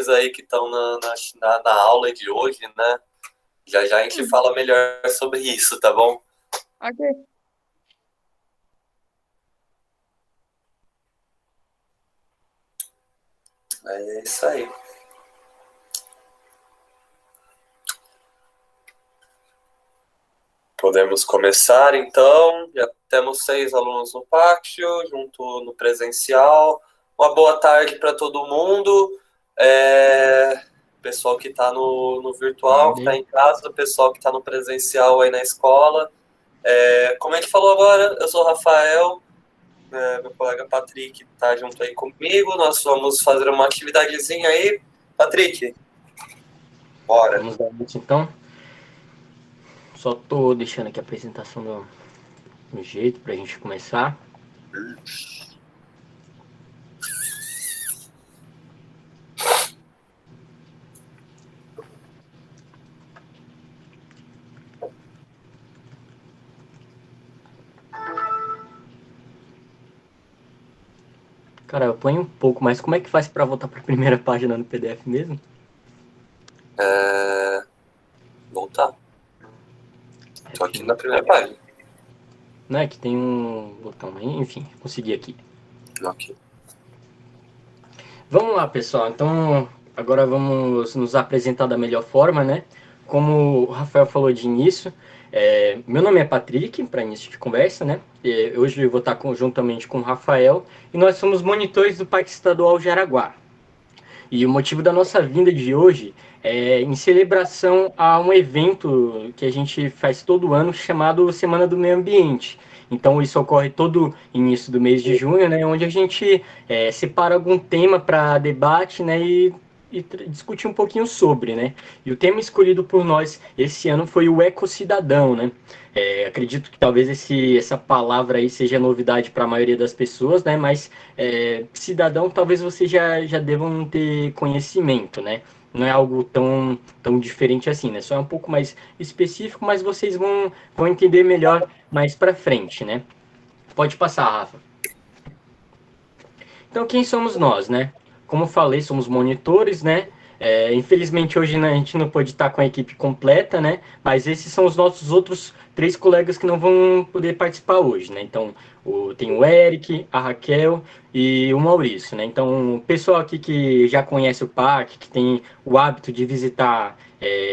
aí que estão na aula de hoje, né? Já já a gente fala melhor sobre isso, tá bom? Ok. É isso aí. Podemos começar, então. Já temos 6 alunos no pátio, junto no presencial. Uma boa tarde para todo mundo. Pessoal que está no virtual, que está Tarde. em casa, pessoal que está no presencial aí na escola. Como a gente falou agora, eu sou o Rafael, meu colega Patrick está junto aí comigo. Nós vamos fazer uma atividadezinha aí. Patrick, bora. Vamos dar início então. Só tô deixando aqui a apresentação no jeito pra gente começar. Cara, eu ponho um pouco, mas como é que faz pra voltar pra primeira página no PDF mesmo? Voltar. Tô aqui na F1. primeira página. Não é que tem um botão, enfim, consegui aqui. Ok. Vamos lá, pessoal. Então, agora vamos nos apresentar da melhor forma, né? Como o Rafael falou de início, meu nome é Patrick, para início de conversa, né? Hoje eu vou estar conjuntamente com o Rafael e nós somos monitores do Parque Estadual Jaraguá. E o motivo da nossa vinda de hoje é em celebração a um evento que a gente faz todo ano chamado Semana do Meio Ambiente. Então isso ocorre todo início do mês de junho, né, onde a gente separa algum tema para debate, né, e discutir um pouquinho sobre, né. E o tema escolhido por nós esse ano foi o ecocidadão, né. Acredito que talvez essa palavra aí seja novidade para a maioria das pessoas, né, mas cidadão talvez vocês já devam ter conhecimento, né? Não é algo tão diferente assim, né? Só é um pouco mais específico, mas vocês vão entender melhor mais para frente, né? Pode passar, Rafa. Então, quem somos nós, né? Como falei, somos monitores, né? Infelizmente, hoje né, a gente não pode estar com a equipe completa, né? Mas esses são os nossos outros 3 colegas que não vão poder participar hoje, né? Então, tem o Eric, a Raquel e o Maurício, né? Então, o pessoal aqui que já conhece o parque, que tem o hábito de visitar,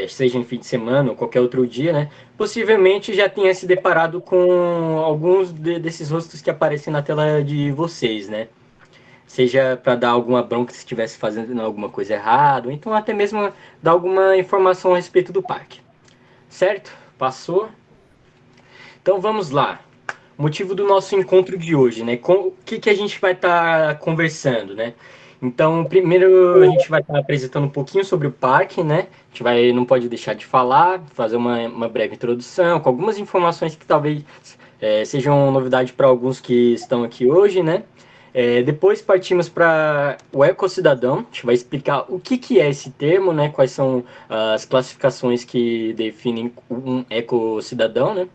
seja em fim de semana ou qualquer outro dia, né? Possivelmente já tenha se deparado com alguns desses rostos que aparecem na tela de vocês, né? Seja para dar alguma bronca se estivesse fazendo alguma coisa errada, ou então até mesmo dar alguma informação a respeito do parque. Certo? Passou? Então vamos lá. Motivo do nosso encontro de hoje, né? O que a gente vai estar conversando, né? Então, primeiro a gente vai estar apresentando um pouquinho sobre o parque, né? A gente não pode deixar de falar, fazer uma breve introdução, com algumas informações que talvez sejam novidade para alguns que estão aqui hoje, né? Depois partimos para o ecocidadão, a gente vai explicar o que é esse termo, né? Quais são as classificações que definem um ecocidadão, né?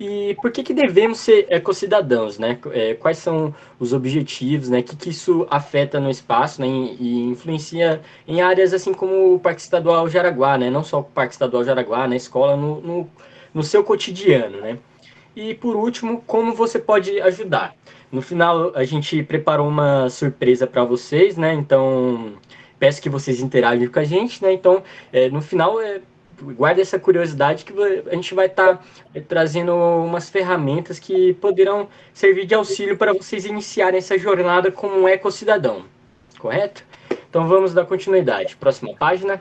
E por que devemos ser ecocidadãos, né? Quais são os objetivos, né? Que isso afeta no espaço, né? E influencia em áreas assim como o Parque Estadual Jaraguá, né? Não só o Parque Estadual Jaraguá, na escola, no seu cotidiano, né? E por último, como você pode ajudar. No final, a gente preparou uma surpresa para vocês, né? Então, peço que vocês interajam com a gente, né? Então, no final, guarda essa curiosidade que a gente vai estar trazendo umas ferramentas que poderão servir de auxílio para vocês iniciarem essa jornada como um ecocidadão, correto? Então, vamos dar continuidade. Próxima página.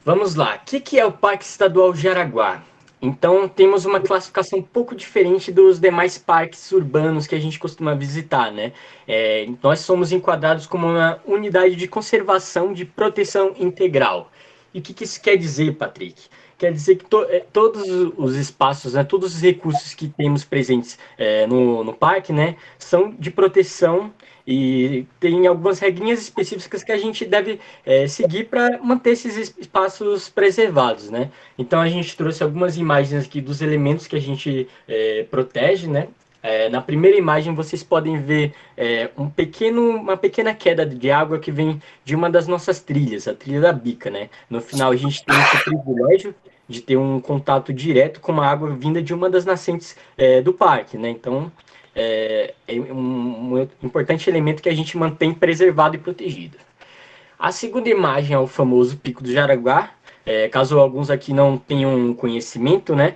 Vamos lá. O que é o Parque Estadual Jaraguá? Então, temos uma classificação um pouco diferente dos demais parques urbanos que a gente costuma visitar, né? Nós somos enquadrados como uma unidade de conservação de proteção integral. E o que isso quer dizer, Patrick? Quer dizer que todos os espaços, né, todos os recursos que temos presentes no parque, né, são de proteção e tem algumas regrinhas específicas que a gente deve seguir para manter esses espaços preservados, né? Então a gente trouxe algumas imagens aqui dos elementos que a gente protege, né? Na primeira imagem vocês podem ver uma pequena queda de água que vem de uma das nossas trilhas, a trilha da Bica, né? No final a gente tem esse privilégio de ter um contato direto com uma água vinda de uma das nascentes do parque, né? Então é um importante elemento que a gente mantém preservado e protegido. A segunda imagem é o famoso Pico do Jaraguá. Caso alguns aqui não tenham conhecimento, né?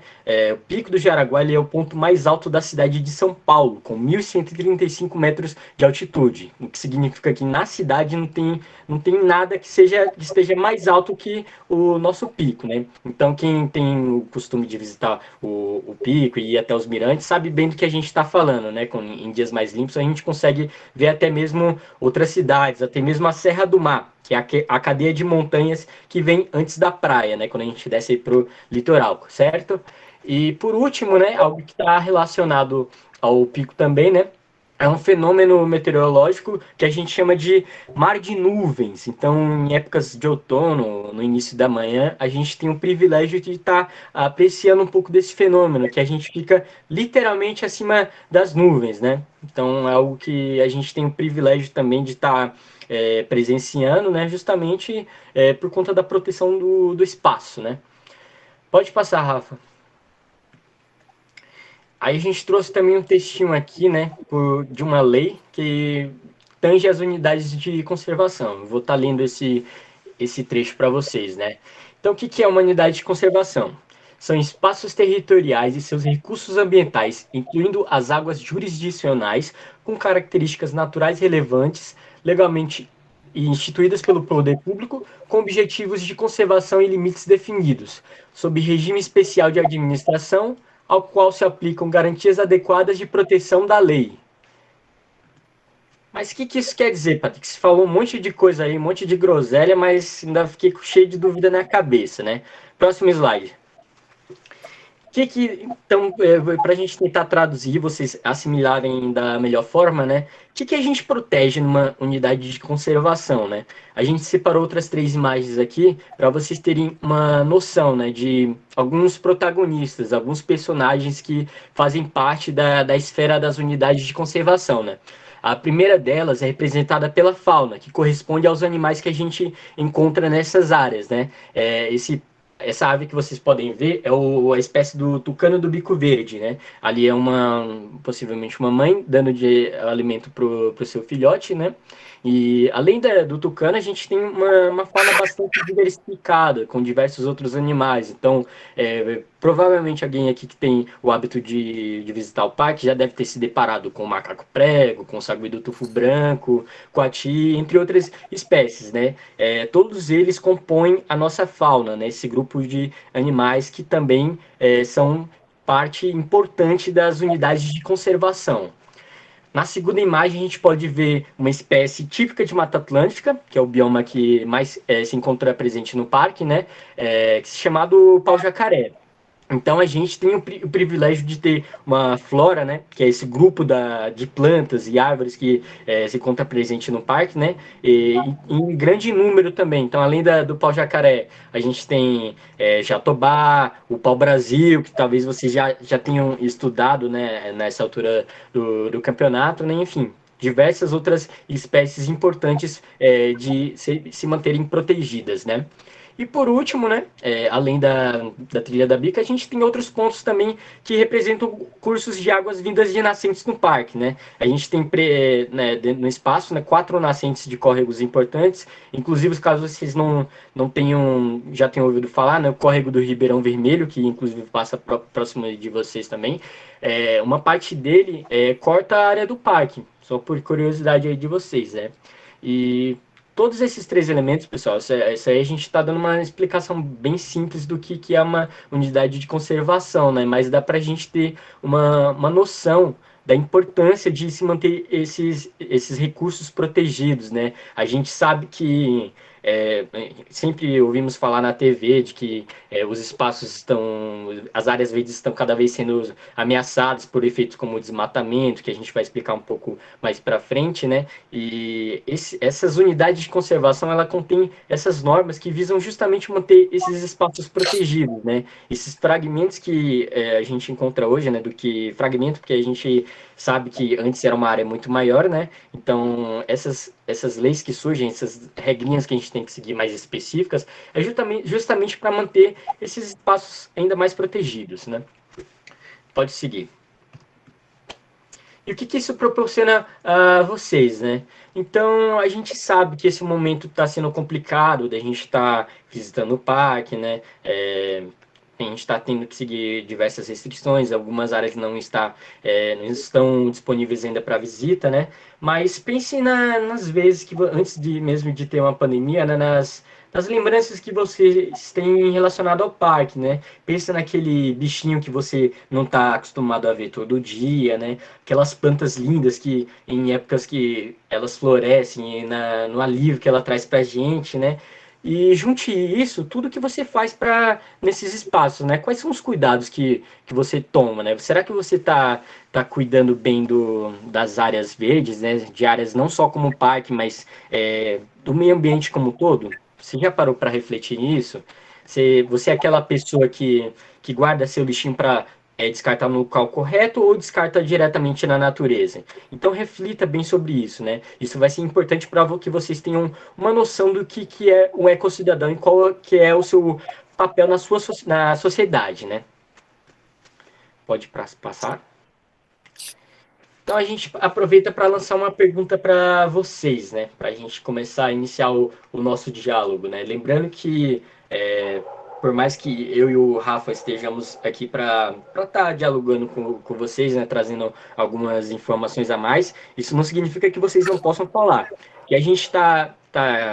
O Pico do Jaraguá ele é o ponto mais alto da cidade de São Paulo, com 1.135 metros de altitude, o que significa que na cidade não tem nada que esteja mais alto que o nosso pico, né? Então quem tem o costume de visitar o pico e ir até os mirantes sabe bem do que a gente está falando, né? Em dias mais limpos a gente consegue ver até mesmo outras cidades, até mesmo a Serra do Mar, que é a cadeia de montanhas que vem antes da praia, né? Quando a gente desce para o litoral, certo? E por último, né? Algo que está relacionado ao pico também, né? É um fenômeno meteorológico que a gente chama de mar de nuvens. Então, em épocas de outono, no início da manhã, a gente tem o privilégio de estar apreciando um pouco desse fenômeno, que a gente fica literalmente acima das nuvens, né? Então, é algo que a gente tem o privilégio também de estar presenciando, né? Justamente por conta da proteção do espaço, né? Pode passar, Rafa. Aí a gente trouxe também um textinho aqui, né, de uma lei que tange as unidades de conservação. Eu vou estar lendo esse trecho para vocês, né? Então, o que é uma unidade de conservação? São espaços territoriais e seus recursos ambientais, incluindo as águas jurisdicionais, com características naturais relevantes, legalmente instituídas pelo poder público, com objetivos de conservação e limites definidos, sob regime especial de administração, ao qual se aplicam garantias adequadas de proteção da lei. Mas o que isso quer dizer, Patrick? Você falou um monte de coisa aí, um monte de groselha, mas ainda fiquei cheio de dúvida na cabeça, né? Próximo slide. Então, para a gente tentar traduzir, vocês assimilarem da melhor forma, né? O que a gente protege numa unidade de conservação, né? A gente separou outras 3 imagens aqui para vocês terem uma noção, né? De alguns protagonistas, alguns personagens que fazem parte da esfera das unidades de conservação, né? A primeira delas é representada pela fauna, que corresponde aos animais que a gente encontra nessas áreas, né? Essa ave que vocês podem ver é a espécie do tucano do bico verde, né? Ali é possivelmente uma mãe dando de alimento pro seu filhote, né? E além do tucano, a gente tem uma fauna bastante diversificada, com diversos outros animais. Então, provavelmente alguém aqui que tem o hábito de visitar o parque já deve ter se deparado com o macaco prego, com o sagui do tufo branco, coati, entre outras espécies, né? Todos eles compõem a nossa fauna, né? Esse grupo de animais que também são parte importante das unidades de conservação. Na segunda imagem, a gente pode ver uma espécie típica de Mata Atlântica, que é o bioma que mais se encontra presente no parque, né? Chamado pau-jacaré. Então a gente tem o privilégio de ter uma flora, né, que é esse grupo de plantas e árvores que se encontra presente no parque, né, e em grande número também. Então além do pau-jacaré, a gente tem jatobá, o pau-brasil, que talvez vocês já tenham estudado, né, nessa altura do campeonato, né, enfim. Diversas outras espécies importantes de se manterem protegidas, né? E por último, né, além da trilha da Bica, a gente tem outros pontos também que representam cursos de águas vindas de nascentes no parque, né? A gente tem no espaço, né, 4 nascentes de córregos importantes, inclusive caso vocês já tenham ouvido falar, né, o córrego do Ribeirão Vermelho, que inclusive passa próximo de vocês também. Uma parte dele corta a área do parque, só por curiosidade aí de vocês, né? E todos esses 3 elementos, pessoal, isso aí a gente está dando uma explicação bem simples do que é uma unidade de conservação, né? Mas dá para a gente ter uma noção da importância de se manter esses recursos protegidos, né? A gente sabe que sempre ouvimos falar na TV de que as áreas verdes estão cada vez sendo ameaçadas por efeitos como o desmatamento, que a gente vai explicar um pouco mais para frente, né? E essas unidades de conservação, ela contém essas normas que visam justamente manter esses espaços protegidos, né? Esses fragmentos que a gente encontra hoje, né? Fragmento, porque a gente sabe que antes era uma área muito maior, né? Então, essas leis que surgem, essas regrinhas que a gente tem que seguir mais específicas, é justamente para manter esses espaços ainda mais protegidos, né? Pode seguir. E o que isso proporciona a vocês, né? Então, a gente sabe que esse momento está sendo complicado, da gente estar visitando o parque, né? A gente está tendo que seguir diversas restrições, algumas áreas não estão disponíveis ainda para visita, né? Mas pense nas vezes que, antes mesmo de ter uma pandemia, né? Nas lembranças que vocês têm relacionado ao parque, né? Pensa naquele bichinho que você não está acostumado a ver todo dia, né? Aquelas plantas lindas que em épocas que elas florescem, no alívio que ela traz para a gente, né? E junte isso, tudo que você faz para nesses espaços, né? Quais são os cuidados que você toma, né? Será que você tá cuidando bem das áreas verdes, né? De áreas não só como parque, mas do meio ambiente como um todo? Você já parou para refletir nisso? Você é aquela pessoa que guarda seu lixinho para descartar no local correto ou descarta diretamente na natureza? Então reflita bem sobre isso, né? Isso vai ser importante para que vocês tenham uma noção do que é o ecocidadão e qual que é o seu papel na sociedade, né? Pode passar. Então a gente aproveita para lançar uma pergunta para vocês, né? Para a gente começar a iniciar o nosso diálogo, né? Lembrando que por mais que eu e o Rafa estejamos aqui para estar dialogando com vocês, né? Trazendo algumas informações a mais, isso não significa que vocês não possam falar. Que a gente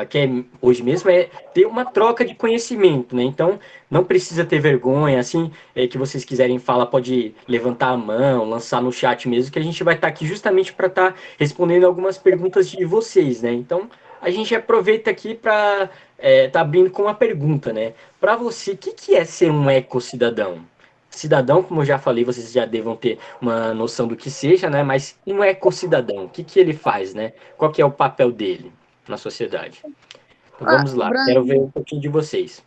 quer hoje mesmo é ter uma troca de conhecimento, né? Então não precisa ter vergonha, assim, que vocês quiserem falar, pode levantar a mão, lançar no chat mesmo, que a gente vai estar aqui justamente para estar respondendo algumas perguntas de vocês, né? Então, a gente aproveita aqui para tá abrindo com uma pergunta, né? Para você, o que é ser um ecocidadão? Cidadão, como eu já falei, vocês já devam ter uma noção do que seja, né? Mas um ecocidadão, o que ele faz, né? Qual que é o papel dele na sociedade? Então Ah, vamos lá, Brian, quero ver um pouquinho de vocês.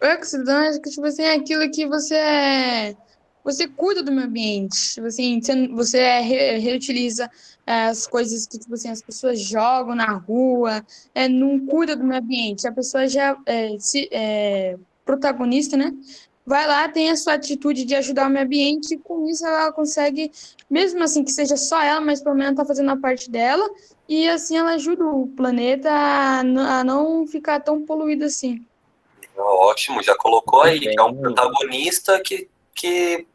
o ecocidadão que, tipo assim, é aquilo que você cuida do meio ambiente. Tipo assim, reutiliza as coisas que, tipo assim, as pessoas jogam na rua, não cuida do meio ambiente. A pessoa já protagonista, né? Vai lá, tem a sua atitude de ajudar o meio ambiente, e com isso ela consegue, mesmo assim que seja só ela, mas pelo menos tá fazendo a parte dela, e assim ela ajuda o planeta a não ficar tão poluído assim. Ótimo, já colocou Muito aí, que é um bem. protagonista que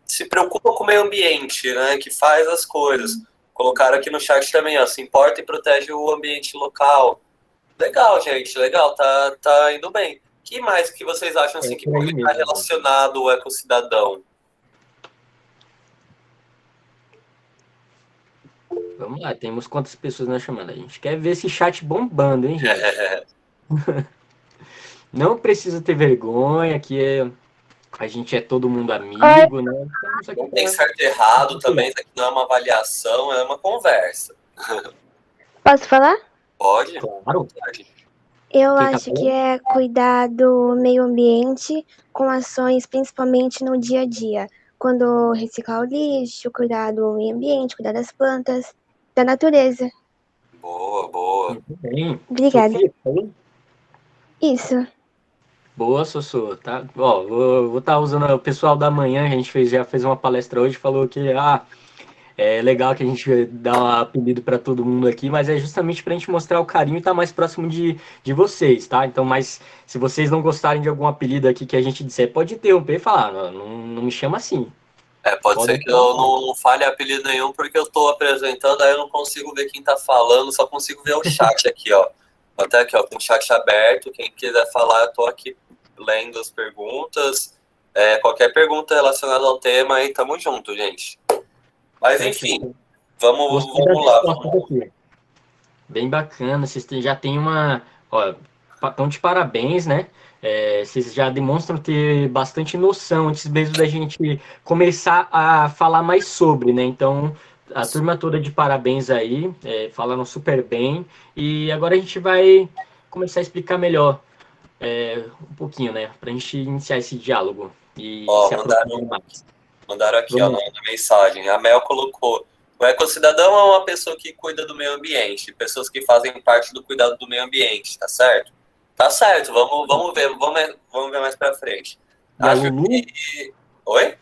se preocupa com o meio ambiente, né? Que faz as coisas. Colocaram aqui no chat também, ó, se importa e protege o ambiente local. Legal, gente, legal, tá indo bem. Que mais que vocês acham assim que Por aí pode estar mesmo. relacionado ao ecocidadão? Vamos lá, temos quantas pessoas na chamada? A gente quer ver esse chat bombando, hein, gente? Não precisa ter vergonha, a gente é todo mundo amigo, né? Estamos aqui Não tem para certo e errado também, isso aqui não é uma avaliação, é uma conversa. Posso falar? Pode? Claro. Eu Quem tá acho que falando? é cuidar do meio ambiente com ações principalmente no dia a dia. Quando reciclar o lixo, cuidar do meio ambiente, cuidar das plantas, da natureza. Boa, boa. Muito bem. Obrigada. Sofia, falou? Isso. Boa, Sossô, tá? Ó, vou estar usando o pessoal da manhã, a gente já fez uma palestra hoje, falou que é legal que a gente dá um apelido para todo mundo aqui, mas é justamente para a gente mostrar o carinho e estar mais próximo de vocês, tá? Então, mas se vocês não gostarem de algum apelido aqui que a gente disser, pode interromper e falar, não me chama assim. Pode ser Podem que eu falar. não fale apelido nenhum porque eu tô apresentando, aí eu não consigo ver quem tá falando, só consigo ver o chat aqui, ó. Até aqui, ó, com o chat aberto, quem quiser falar, eu tô aqui lendo as perguntas. Qualquer pergunta relacionada ao tema aí, tamo junto, gente. Mas enfim, vamos Gostei das lá. respostas aqui. Bem bacana, vocês já tem uma. Ó, estão de parabéns, né? Vocês já demonstram ter bastante noção antes mesmo da gente começar a falar mais sobre, né? Então, a turma toda de parabéns aí, falaram super bem. E agora a gente vai começar a explicar melhor um pouquinho, né? Para a gente iniciar esse diálogo e Ó, se aprofundar mais. mandaram aqui, ó, Vamos na, lá. na mensagem. A Mel colocou: o ecocidadão é uma pessoa que cuida do meio ambiente, pessoas que fazem parte do cuidado do meio ambiente, tá certo? Tá certo, vamos ver mais pra frente. E a Acho Lulu, que. Oi?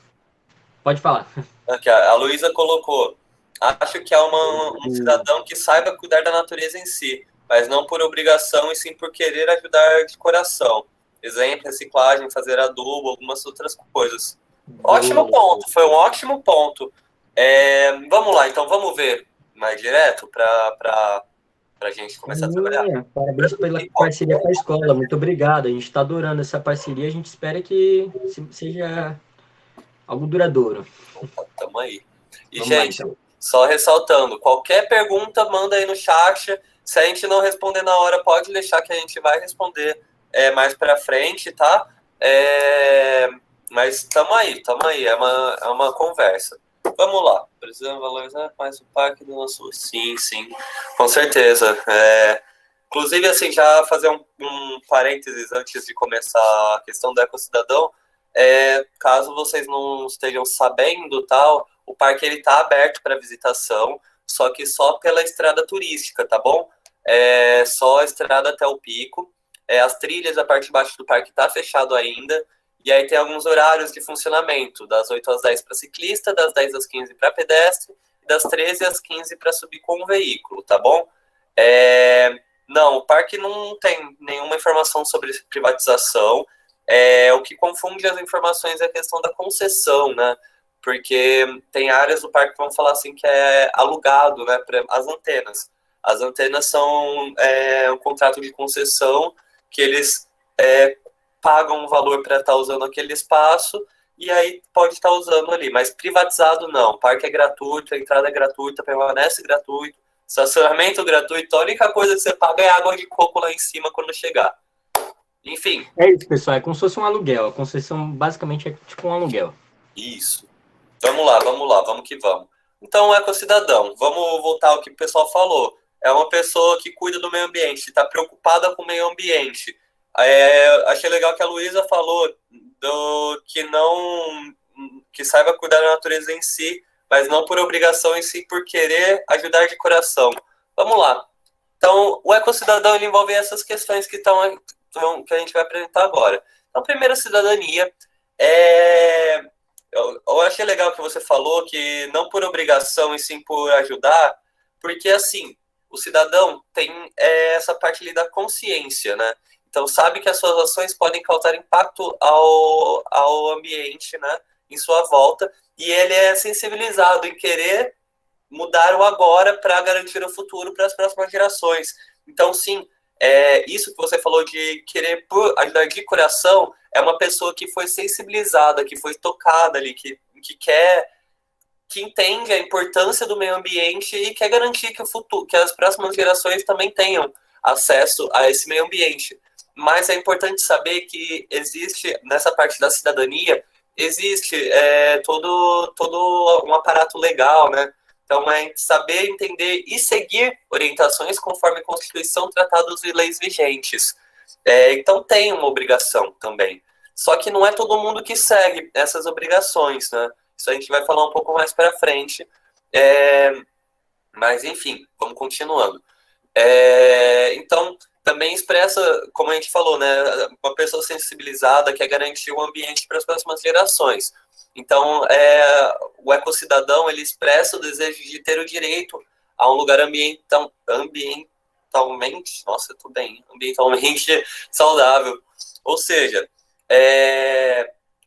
pode falar. Aqui, a Luísa colocou: acho que é um cidadão que saiba cuidar da natureza em si, mas não por obrigação e sim por querer ajudar de coração. Exemplo, reciclagem, fazer adubo, algumas outras coisas. Ótimo Boa. ponto, foi um ótimo ponto. Vamos lá, então vamos ver mais direto para a gente começar a trabalhar. Parabéns pela parceria com a escola. Muito obrigado. A gente está adorando essa parceria. A gente espera que seja algo duradouro. Tamo aí. E, Vamos lá, gente, então. só ressaltando, qualquer pergunta, manda aí no chat. Se a gente não responder na hora, pode deixar que a gente vai responder mais para frente, tá? Mas tamo aí, é uma conversa. Vamos lá. Precisamos valorizar mais o parque do nosso... Sim, com certeza. Inclusive, assim, já fazer um parênteses antes de começar a questão do ecocidadão, caso vocês não estejam sabendo, tal, o parque ele tá aberto para visitação, só que só pela estrada turística, tá bom? Só a estrada até o pico. As trilhas, a parte de baixo do parque tá fechado ainda. E aí tem alguns horários de funcionamento, das 8 às 10 para ciclista, das 10 às 15 para pedestre, e das 13 às 15 para subir com o veículo, tá bom? Não, o parque não tem nenhuma informação sobre privatização. O que confunde as informações é a questão da concessão, né? Porque tem áreas do parque que vão falar assim que é alugado, né, para as antenas. As antenas são um contrato de concessão que eles pagam um valor para estar usando aquele espaço e aí pode estar usando ali, mas privatizado não. O parque é gratuito, a entrada é gratuita, permanece gratuito, estacionamento gratuito, a única coisa que você paga é água de coco lá em cima quando chegar. Enfim. É isso, pessoal, é como se fosse um aluguel. A concessão basicamente é tipo um aluguel. Isso. Vamos lá, vamos que vamos. Então, o ecocidadão, vamos voltar ao que o pessoal falou. É uma pessoa que cuida do meio ambiente, está preocupada com o meio ambiente. Achei legal que a Luísa falou que saiba cuidar da natureza em si, mas não por obrigação em si, por querer ajudar de coração. Vamos lá. Então, o ecocidadão ele envolve essas questões que a gente vai apresentar agora. Então, primeiro, cidadania. Eu achei legal que você falou que não por obrigação e sim por ajudar, porque assim, o cidadão tem essa parte ali da consciência, né? Então sabe que as suas ações podem causar impacto ao ambiente, né, em sua volta, e ele é sensibilizado em querer mudar o agora para garantir o futuro para as próximas gerações. Então sim, isso que você falou de querer ajudar de coração é uma pessoa que foi sensibilizada, que foi tocada ali, que entende a importância do meio ambiente e quer garantir que que as próximas gerações também tenham acesso a esse meio ambiente. Mas é importante saber que existe, nessa parte da cidadania, existe todo um aparato legal, né? Então, é saber, entender e seguir orientações conforme a Constituição, tratados e leis vigentes. Então, tem uma obrigação também. Só que não é todo mundo que segue essas obrigações, né? Isso a gente vai falar um pouco mais para frente. Mas, enfim, vamos continuando. Então, também expressa, como a gente falou, né? Uma pessoa sensibilizada quer garantir o ambiente para as próximas gerações. Então, o ecocidadão, ele expressa o desejo de ter o direito a um lugar ambientalmente, nossa, eu tô bem, ambientalmente saudável. Ou seja,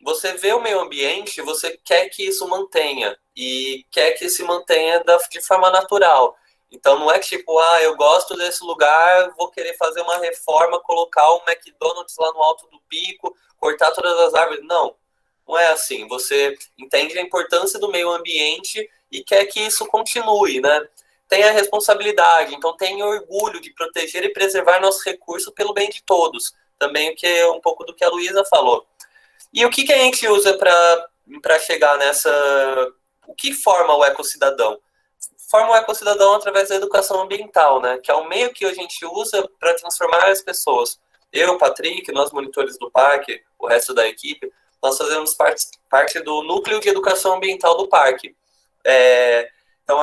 você vê o meio ambiente, você quer que isso mantenha, e quer que se mantenha de forma natural. Então, não é que tipo, eu gosto desse lugar, vou querer fazer uma reforma, colocar um McDonald's lá no alto do pico, cortar todas as árvores. Não, não é assim. Você entende a importância do meio ambiente e quer que isso continue, né? tenha responsabilidade, então tenha orgulho de proteger e preservar nosso recurso pelo bem de todos. Também o que é um pouco do que a Luísa falou. E o que a gente usa para chegar nessa... O que forma o ecocidadão? Forma o ecocidadão através da educação ambiental, né? Que é o meio que a gente usa para transformar as pessoas. Eu, Patrick, nós monitores do parque, o resto da equipe, nós fazemos parte do núcleo de educação ambiental do parque. Então,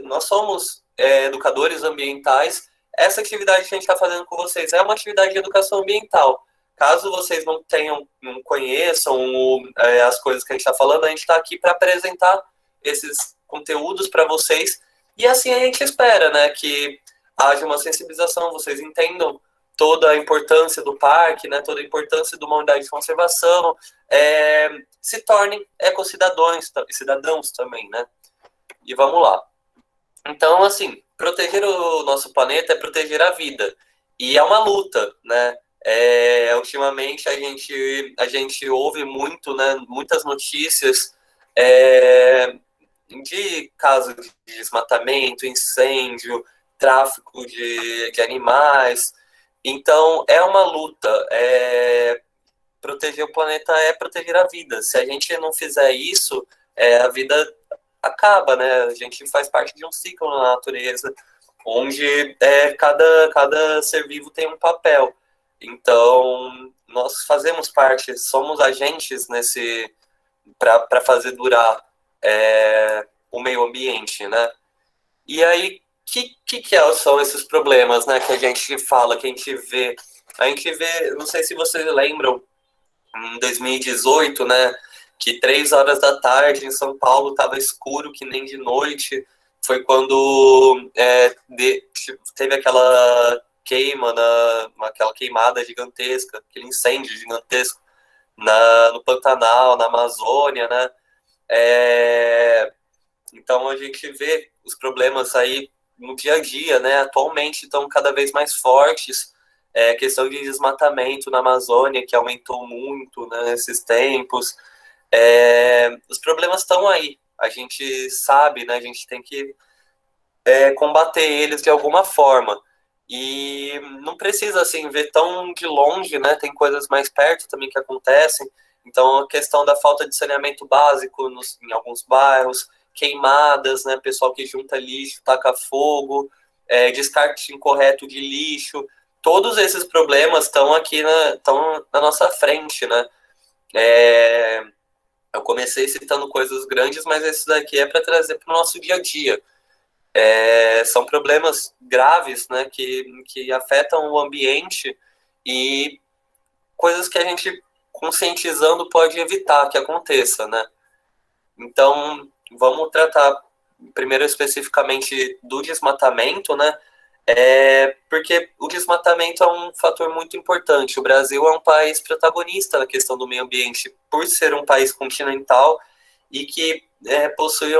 nós somos educadores ambientais. Essa atividade que a gente está fazendo com vocês é uma atividade de educação ambiental. Caso vocês não conheçam as coisas que a gente está falando, a gente está aqui para apresentar esses conteúdos para vocês. E assim a gente espera, né, que haja uma sensibilização, vocês entendam toda a importância do parque, né, toda a importância de uma unidade de conservação, se tornem cidadãos também, né? E vamos lá. Então, assim, proteger o nosso planeta é proteger a vida. E é uma luta, né? Ultimamente a gente ouve muito, né, muitas notícias de casos de desmatamento, incêndio, tráfico de animais. Então, é uma luta. Proteger o planeta é proteger a vida. Se a gente não fizer isso, a vida acaba, né? A gente faz parte de um ciclo na natureza, onde cada ser vivo tem um papel. Então, nós fazemos parte, somos agentes para fazer durar o meio ambiente, né? E aí, que são esses problemas, né, que a gente fala, que a gente vê? A gente vê, não sei se vocês lembram, em 2018, né, que 3 horas da tarde em São Paulo estava escuro que nem de noite. Foi quando teve aquela aquela queimada gigantesca, aquele incêndio gigantesco no Pantanal, na Amazônia, né? Então a gente vê os problemas aí no dia a dia, né? Atualmente estão cada vez mais fortes. Questão de desmatamento na Amazônia, que aumentou muito, né, nesses tempos. Os problemas estão aí. A gente sabe, né? A gente tem que combater eles de alguma forma. E não precisa, assim, ver tão de longe, né? Tem coisas mais perto também que acontecem. Então, a questão da falta de saneamento básico em alguns bairros, queimadas, né? Pessoal que junta lixo, taca fogo, descarte incorreto de lixo. Todos esses problemas estão aqui estão na nossa frente, né? Eu comecei citando coisas grandes, mas esse daqui é para trazer para o nosso dia a dia. São problemas graves, né, que afetam o ambiente e coisas que a gente, conscientizando, pode evitar que aconteça, né? Então, vamos tratar primeiro especificamente do desmatamento, né? Porque o desmatamento é um fator muito importante. O Brasil é um país protagonista na questão do meio ambiente, por ser um país continental e que possui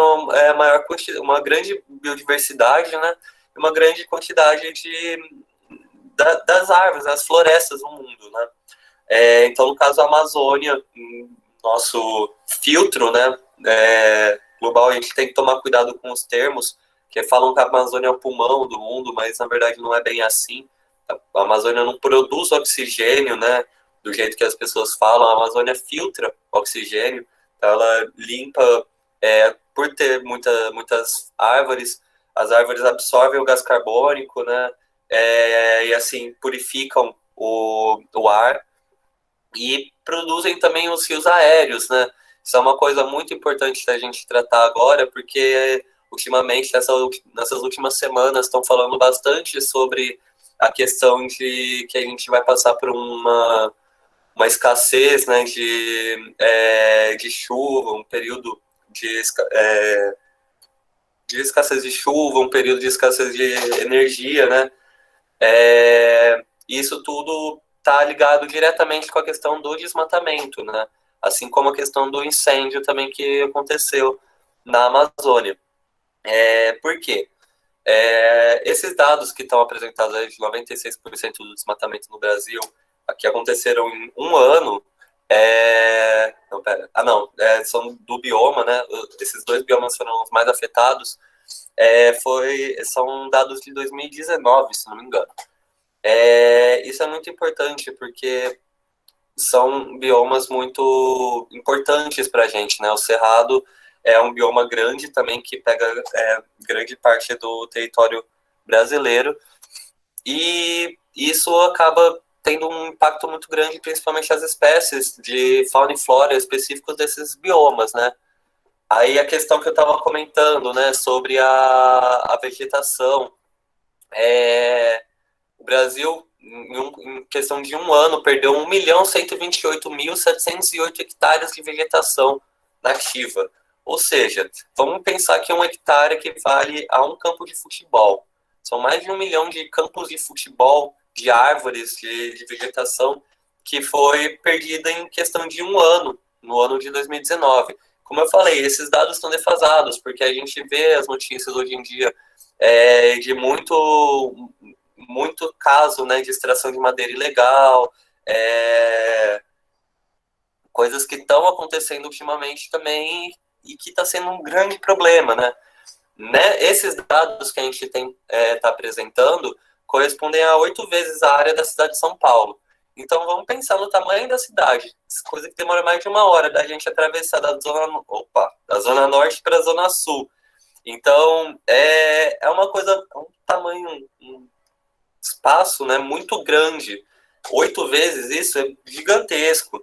uma grande biodiversidade, né? Uma grande quantidade das árvores, das florestas no mundo, né? Então, no caso da Amazônia, nosso filtro, né, global, a gente tem que tomar cuidado com os termos, que falam que a Amazônia é o pulmão do mundo, mas na verdade não é bem assim. A Amazônia não produz oxigênio, né, do jeito que as pessoas falam. A Amazônia filtra oxigênio, ela limpa, por ter muitas árvores, as árvores absorvem o gás carbônico, né, e assim purificam o ar e produzem também os rios aéreos, né. Isso é uma coisa muito importante da gente tratar agora, porque ultimamente, nessas últimas semanas, estão falando bastante sobre a questão de que a gente vai passar por uma escassez, né, de chuva, um período de escassez de chuva, um período de escassez de energia, né? Isso tudo está ligado diretamente com a questão do desmatamento, né? Assim como a questão do incêndio também que aconteceu na Amazônia. Por quê? Esses dados que estão apresentados aí de 96% do desmatamento no Brasil, que aconteceram em um ano, são do bioma, né? Esses 2 biomas foram os mais afetados. são dados de 2019, se não me engano. Isso é muito importante, porque são biomas muito importantes para a gente, né? O Cerrado é um bioma grande também, que pega grande parte do território brasileiro, e isso acaba tendo um impacto muito grande, principalmente as espécies de fauna e flora específicos desses biomas, né? Aí a questão que eu estava comentando, né, sobre a vegetação, o Brasil, em questão de um ano, perdeu 1.128.708 hectares de vegetação nativa. Ou seja, vamos pensar que 1 hectare equivale a um campo de futebol. São mais de 1 milhão de campos de futebol, de árvores, de vegetação, que foi perdida em questão de um ano, no ano de 2019. Como eu falei, esses dados estão defasados, porque a gente vê as notícias hoje em dia de muito caso, né, de extração de madeira ilegal, coisas que estão acontecendo ultimamente também e que está sendo um grande problema, né? Esses dados que a gente está apresentando correspondem a 8 vezes a área da cidade de São Paulo. Então vamos pensar no tamanho da cidade, coisa que demora mais de 1 hora da gente atravessar da zona norte para a zona sul. Então é uma coisa, um tamanho, um espaço, né, muito grande. 8 vezes isso é gigantesco.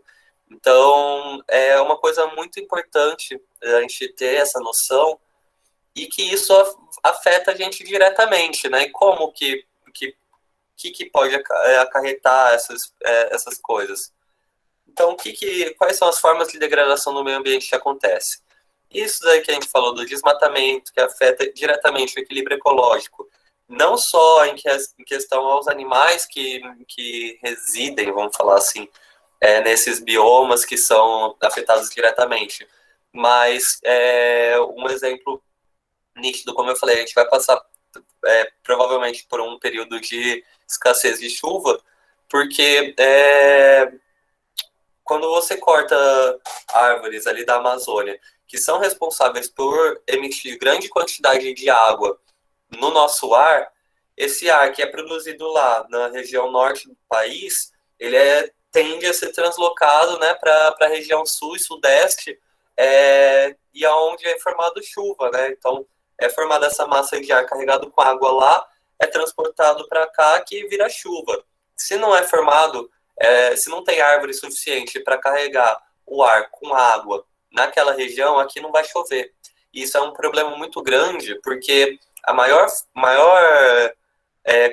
Então é uma coisa muito importante a gente ter essa noção, e que isso afeta a gente diretamente, né? E como que pode acarretar essas coisas? Então, quais são as formas de degradação do meio ambiente que acontece? Isso daí que a gente falou do desmatamento, que afeta diretamente o equilíbrio ecológico, não só em questão aos animais que residem, vamos falar assim, nesses biomas que são afetados diretamente, mas um exemplo nítido, como eu falei, a gente vai passar provavelmente por um período de escassez de chuva, porque quando você corta árvores ali da Amazônia, que são responsáveis por emitir grande quantidade de água no nosso ar, esse ar que é produzido lá na região norte do país, ele tende a ser translocado, né, para a região sul e sudeste, e aonde é formado chuva, né? Então é formada essa massa de ar carregado com água lá, é transportado para cá, que vira chuva. Se não é formado, se não tem árvore suficiente para carregar o ar com água naquela região, aqui não vai chover. Isso é um problema muito grande, porque a maior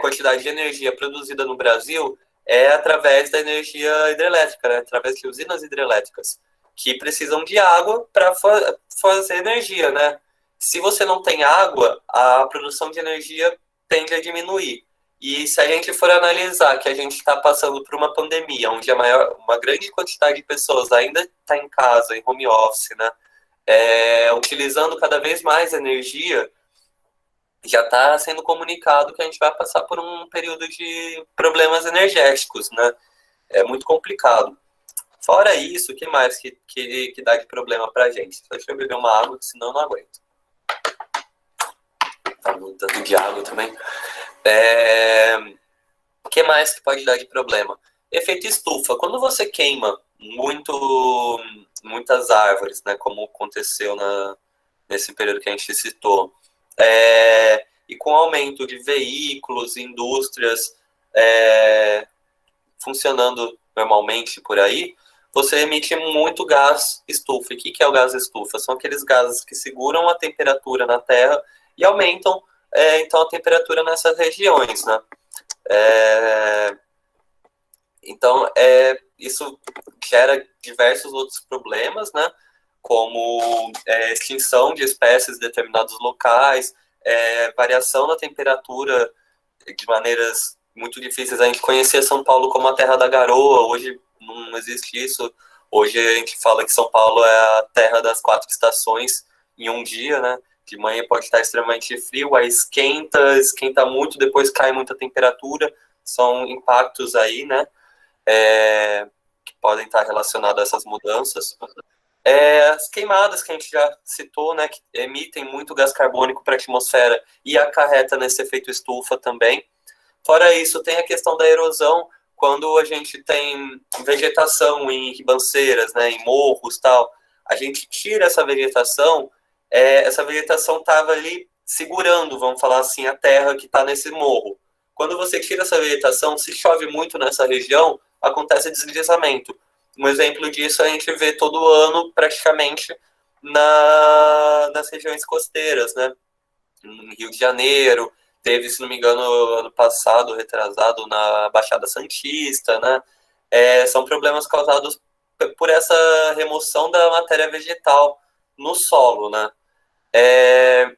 quantidade de energia produzida no Brasil é através da energia hidrelétrica, né? Através de usinas hidrelétricas, que precisam de água para fazer energia, né? Se você não tem água, a produção de energia tende a diminuir. E se a gente for analisar que a gente está passando por uma pandemia, onde uma grande quantidade de pessoas ainda está em casa, em home office, né, utilizando cada vez mais energia, já está sendo comunicado que a gente vai passar por um período de problemas energéticos, né? É muito complicado. Fora isso, o que mais que dá de problema para a gente? Deixa eu beber uma água, senão eu não aguento. Tá mudando de água também. O que mais que pode dar de problema? Efeito estufa. Quando você queima muitas árvores, né, como aconteceu nesse período que a gente citou, e com o aumento de veículos, indústrias funcionando normalmente por aí, você emite muito gás estufa. E o que é o gás estufa? São aqueles gases que seguram a temperatura na Terra e aumentam, então, a temperatura nessas regiões, né? Então, isso gera diversos outros problemas, né? Como extinção de espécies em determinados locais, variação na temperatura de maneiras muito difíceis. A gente conhecia São Paulo como a terra da garoa, hoje não existe isso. Hoje a gente fala que São Paulo é a terra das 4 estações em um dia, né? De manhã pode estar extremamente frio, aí esquenta muito, depois cai muita temperatura. São impactos aí, né? Que podem estar relacionados a essas mudanças. As queimadas que a gente já citou, né, que emitem muito gás carbônico para a atmosfera e acarreta nesse efeito estufa também. Fora isso, tem a questão da erosão, quando a gente tem vegetação em ribanceiras, né, em morros, tal, a gente tira essa vegetação estava ali segurando, vamos falar assim, a terra que está nesse morro. Quando você tira essa vegetação, se chove muito nessa região, acontece deslizamento. Um exemplo disso a gente vê todo ano, praticamente, nas regiões costeiras, né? Em Rio de Janeiro, teve, se não me engano, ano passado, retrasado, na Baixada Santista, né? São problemas causados por essa remoção da matéria vegetal no solo, né?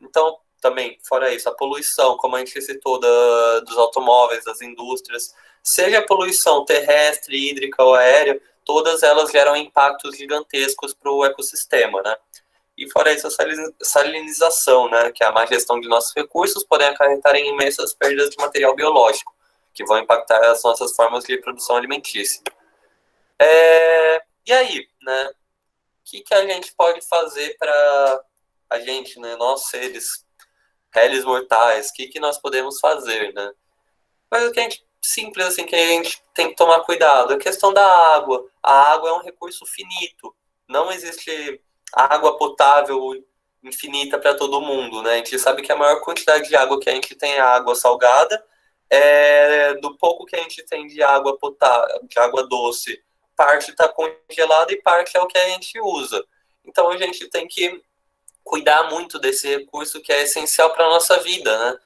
Então, também, fora isso, a poluição, como a gente citou, dos automóveis, das indústrias, seja a poluição terrestre, hídrica ou aérea, todas elas geram impactos gigantescos para o ecossistema, né? E fora isso, a salinização, né, que é a má gestão de nossos recursos, podem acarretar em imensas perdas de material biológico, que vão impactar as nossas formas de produção alimentícia. E aí, né, o que a gente pode fazer para a gente, né, nós seres réis mortais, o que nós podemos fazer, né? Coisa que a gente, simples assim, que a gente tem que tomar cuidado. A questão da água. A água é um recurso finito. Não existe água potável infinita para todo mundo, né? A gente sabe que a maior quantidade de água que a gente tem é água salgada. Do pouco que a gente tem de água potável, de água doce, parte está congelada e parte é o que a gente usa. Então a gente tem que cuidar muito desse recurso que é essencial para a nossa vida, né?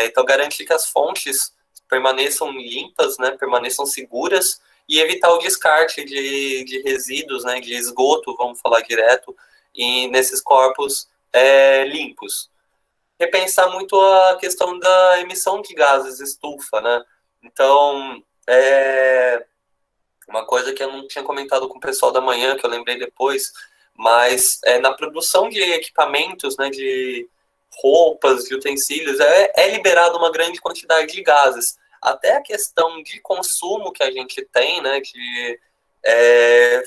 Então garantir que as fontes permaneçam limpas, né? Permaneçam seguras e evitar o descarte de resíduos, né? De esgoto, vamos falar direto, e nesses corpos limpos. Repensar muito a questão da emissão de gases estufa, né? Então, uma coisa que eu não tinha comentado com o pessoal da manhã, que eu lembrei depois, mas na produção de equipamentos, né, de roupas, de utensílios, é liberada uma grande quantidade de gases. Até a questão de consumo que a gente tem, né, de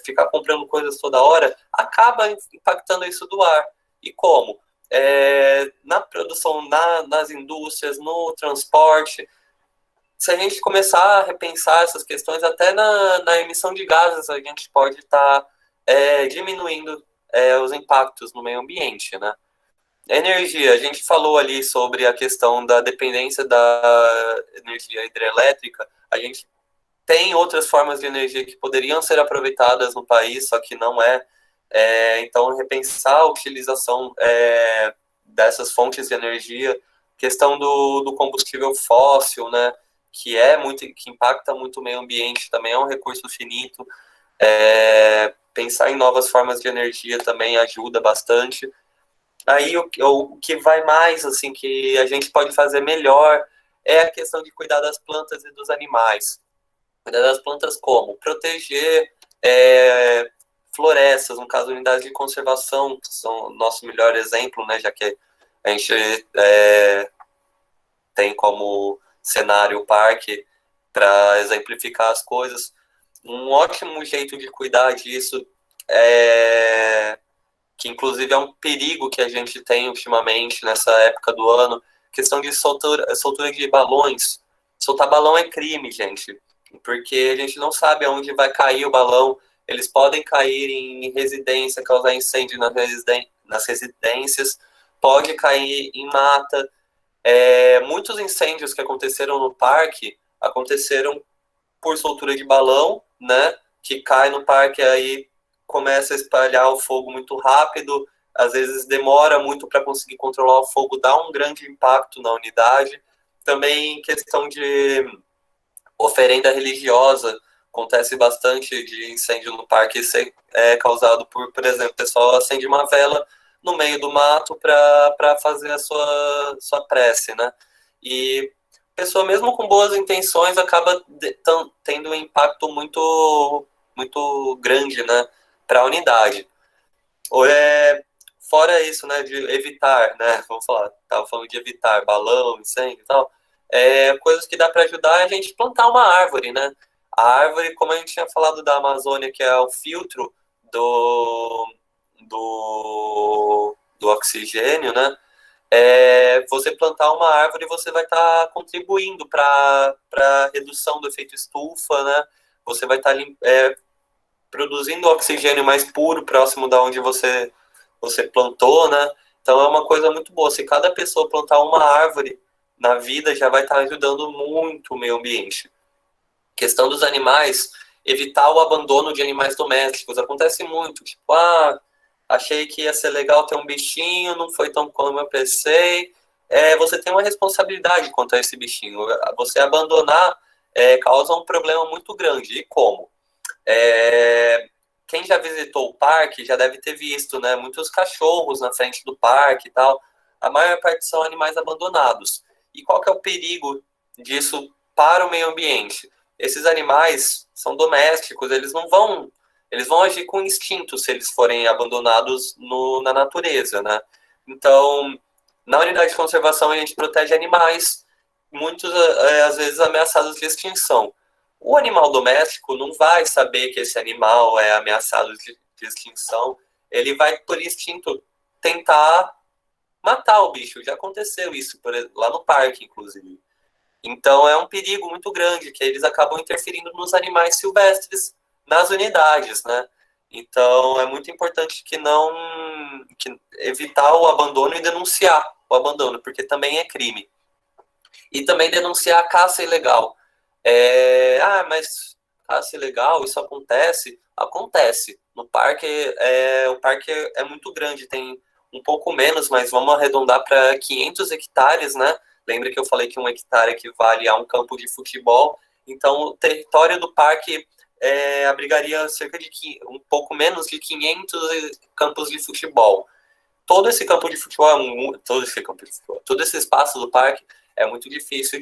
ficar comprando coisas toda hora, acaba impactando isso do ar. E como? Na produção, nas indústrias, no transporte. Se a gente começar a repensar essas questões, até na emissão de gases, a gente pode estar diminuindo os impactos no meio ambiente, né? Energia, a gente falou ali sobre a questão da dependência da energia hidrelétrica. A gente tem outras formas de energia que poderiam ser aproveitadas no país, só que não é. Então, repensar a utilização dessas fontes de energia, questão do combustível fóssil, né? Que impacta muito o meio ambiente, também é um recurso finito. Pensar em novas formas de energia também ajuda bastante. Aí o que vai mais, assim, que a gente pode fazer melhor é a questão de cuidar das plantas e dos animais. Cuidar das plantas como? Proteger florestas, no caso, unidades de conservação, que são o nosso melhor exemplo, né, já que a gente tem como cenário o parque para exemplificar as coisas. Um ótimo jeito de cuidar disso que inclusive é um perigo que a gente tem ultimamente nessa época do ano, questão de soltura de balões. Soltar balão é crime, gente, porque a gente não sabe aonde vai cair o balão. Eles podem cair em residência, causar incêndio nas residências, pode cair em mata. Muitos incêndios que aconteceram no parque aconteceram por soltura de balão, né? Que cai no parque, aí começa a espalhar o fogo muito rápido, às vezes demora muito para conseguir controlar o fogo, dá um grande impacto na unidade. Também questão de oferenda religiosa, acontece bastante de incêndio no parque ser causado por exemplo, o pessoal acende uma vela no meio do mato para fazer a sua prece, né? E a pessoa, mesmo com boas intenções, acaba tendo um impacto muito, muito grande, né, para a unidade. Fora isso, né, de evitar, né, vamos falar, estava falando de evitar balão, incêndio e tal, coisas que dá para ajudar é a gente plantar uma árvore, né? A árvore, como a gente tinha falado da Amazônia, que é o filtro do, do oxigênio, né? Você plantar uma árvore, você vai estar contribuindo para a redução do efeito estufa, né? Você vai estar produzindo oxigênio mais puro próximo da onde você plantou, né? Então é uma coisa muito boa. Se cada pessoa plantar uma árvore na vida, já vai estar ajudando muito o meio ambiente. Questão dos animais, evitar o abandono de animais domésticos. Acontece muito, tipo, achei que ia ser legal ter um bichinho, não foi tão como eu pensei. Você tem uma responsabilidade quanto a esse bichinho. Você abandonar causa um problema muito grande. E como? Quem já visitou o parque já deve ter visto, né? Muitos cachorros na frente do parque e tal. A maior parte são animais abandonados. E qual que é o perigo disso para o meio ambiente? Esses animais são domésticos, eles vão agir com instinto se eles forem abandonados na natureza, né? Então, na unidade de conservação a gente protege animais, muitos às vezes ameaçados de extinção. O animal doméstico não vai saber que esse animal é ameaçado de extinção, ele vai por instinto tentar matar o bicho. Já aconteceu isso lá no parque, inclusive. Então é um perigo muito grande, que eles acabam interferindo nos animais silvestres, nas unidades, né? Então é muito importante que evitar o abandono e denunciar o abandono, porque também é crime. E também denunciar a caça ilegal. Mas caça ilegal, isso acontece? Acontece. No parque, o parque é muito grande, tem um pouco menos, mas vamos arredondar para 500 hectares, né? Lembra que eu falei que 1 hectare equivale a um campo de futebol? Então, o território do parque abrigaria cerca de um pouco menos de 500 campos de futebol. Todo esse campo de futebol, todo esse espaço do parque é muito difícil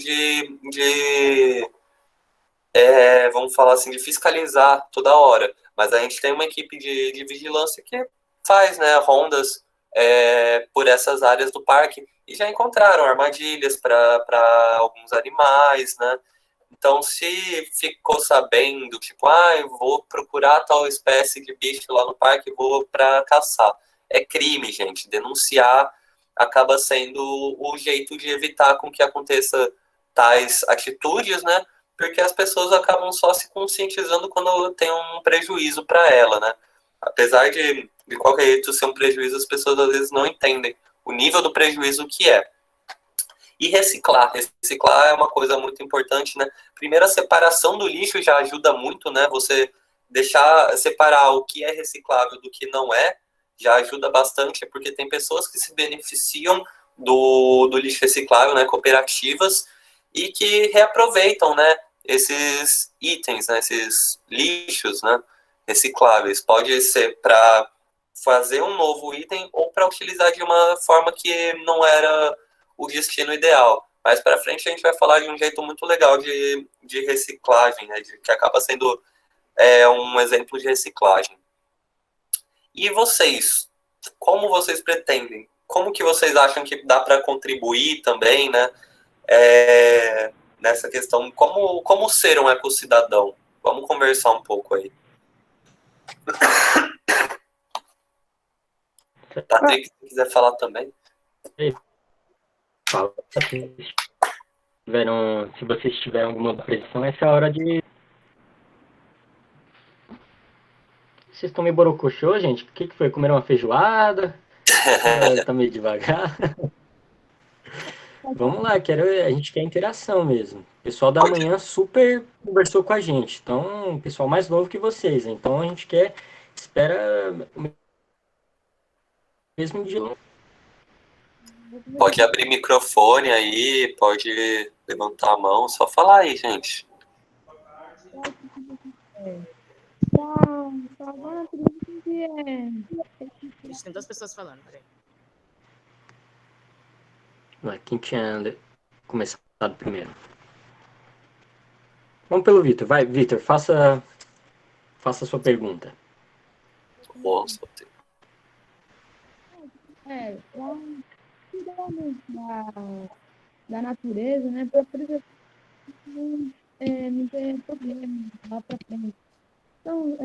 vamos falar assim, de fiscalizar toda hora. Mas a gente tem uma equipe de vigilância que faz, né, rondas por essas áreas do parque e já encontraram armadilhas para alguns animais, né? Então, se ficou sabendo, tipo, eu vou procurar tal espécie de bicho lá no parque, vou para caçar. É crime, gente. Denunciar acaba sendo o jeito de evitar com que aconteça tais atitudes, né? Porque as pessoas acabam só se conscientizando quando tem um prejuízo para ela, né? Apesar de qualquer jeito ser um prejuízo, as pessoas às vezes não entendem o nível do prejuízo que é. E reciclar. Reciclar é uma coisa muito importante, né? Primeiro, a separação do lixo já ajuda muito, né? Você separar o que é reciclável do que não é, já ajuda bastante, porque tem pessoas que se beneficiam do lixo reciclável, né? Cooperativas, e que reaproveitam, né? Esses itens, né? Esses lixos, né? Recicláveis. Pode ser para fazer um novo item ou para utilizar de uma forma que não era o destino ideal. Mais para frente a gente vai falar de um jeito muito legal de reciclagem, né? Que acaba sendo um exemplo de reciclagem. E vocês? Como vocês pretendem? Como que vocês acham que dá para contribuir também, né? Nessa questão, como ser um ecocidadão? Vamos conversar um pouco aí. Patrick, se quiser falar também. Fala. Se vocês tiverem alguma pressão, essa é a hora de... Vocês estão meio borocochô, gente? O que foi? Comeram uma feijoada? Tá meio devagar? Vamos lá, a gente quer interação mesmo. O pessoal da manhã super conversou com a gente. Então, o pessoal mais novo que vocês. Então, a gente espera o mesmo dia. Pode abrir microfone aí, pode levantar a mão, só falar aí, gente. Tem 2 pessoas falando, peraí. Quem tinha começado primeiro? Vamos pelo Vitor. Vai, Vitor, faça a sua pergunta. Nossa, da natureza, né? Para não ter problema lá para frente. Então,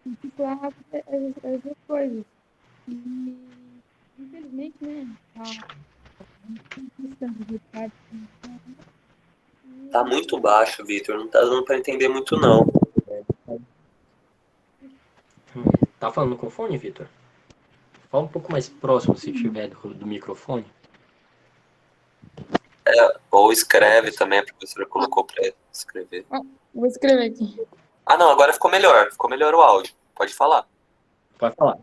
reciclar essas coisas. E, infelizmente, né? Questão de plástico, Tá muito baixo, Vitor. Não tá dando pra entender muito, não. Tá falando com o fone, Vitor? Fala um pouco mais próximo, se tiver, do microfone. Ou escreve também, a professora colocou pra escrever. vou escrever aqui. Ah, não, agora ficou melhor. Ficou melhor o áudio. Pode falar. Pode falar.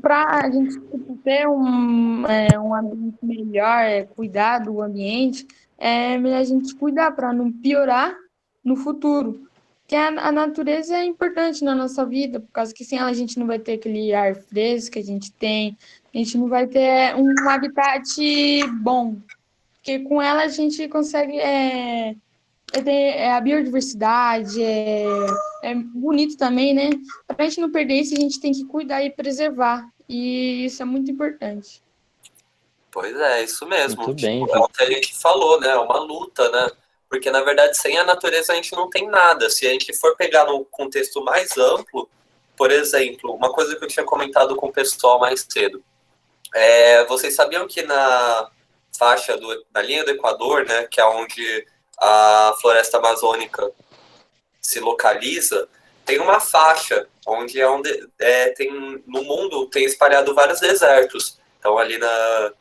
Para a gente ter um ambiente melhor, cuidar do ambiente, é melhor a gente cuidar para não piorar no futuro. Porque a natureza é importante na nossa vida, por causa que sem ela a gente não vai ter aquele ar fresco que a gente tem, a gente não vai ter um habitat bom. Porque com ela a gente consegue a biodiversidade, é bonito também, né? Para a gente não perder isso, a gente tem que cuidar e preservar. E isso é muito importante. Pois é, isso mesmo. Muito bem, Tipo, é o Vitor. que a gente falou, né? É uma luta, né? Porque, na verdade, sem a natureza a gente não tem nada. Se a gente for pegar no contexto mais amplo, por exemplo, uma coisa que eu tinha comentado com o pessoal mais cedo. Vocês sabiam que na faixa na linha do Equador, né, que é onde a floresta amazônica se localiza, tem uma faixa onde tem no mundo tem espalhado vários desertos. Então ali na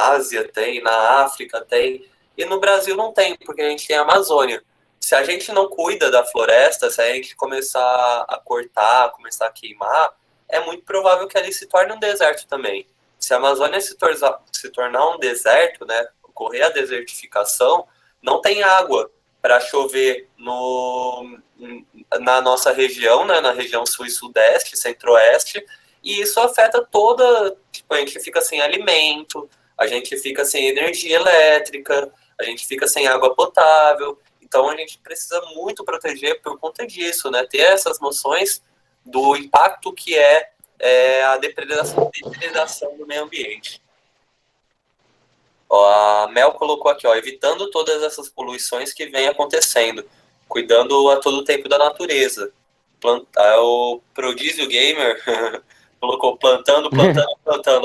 Ásia tem, na África tem, e no Brasil não tem, porque a gente tem a Amazônia. Se a gente não cuida da floresta, se a gente começar a cortar, começar a queimar, é muito provável que ali se torne um deserto também. Se a Amazônia se tornar um deserto, né, ocorrer a desertificação, não tem água para chover na nossa região, né, na região sul e sudeste, centro-oeste, e isso afeta toda, tipo, a gente fica sem alimento, a gente fica sem energia elétrica, a gente fica sem água potável. Então a gente precisa muito proteger por conta disso, né? Ter essas noções do impacto que a depredação do meio ambiente. Ó, a Mel colocou aqui, ó, evitando todas essas poluições que vêm acontecendo, cuidando a todo tempo da natureza. O Prodígio Gamer colocou plantando,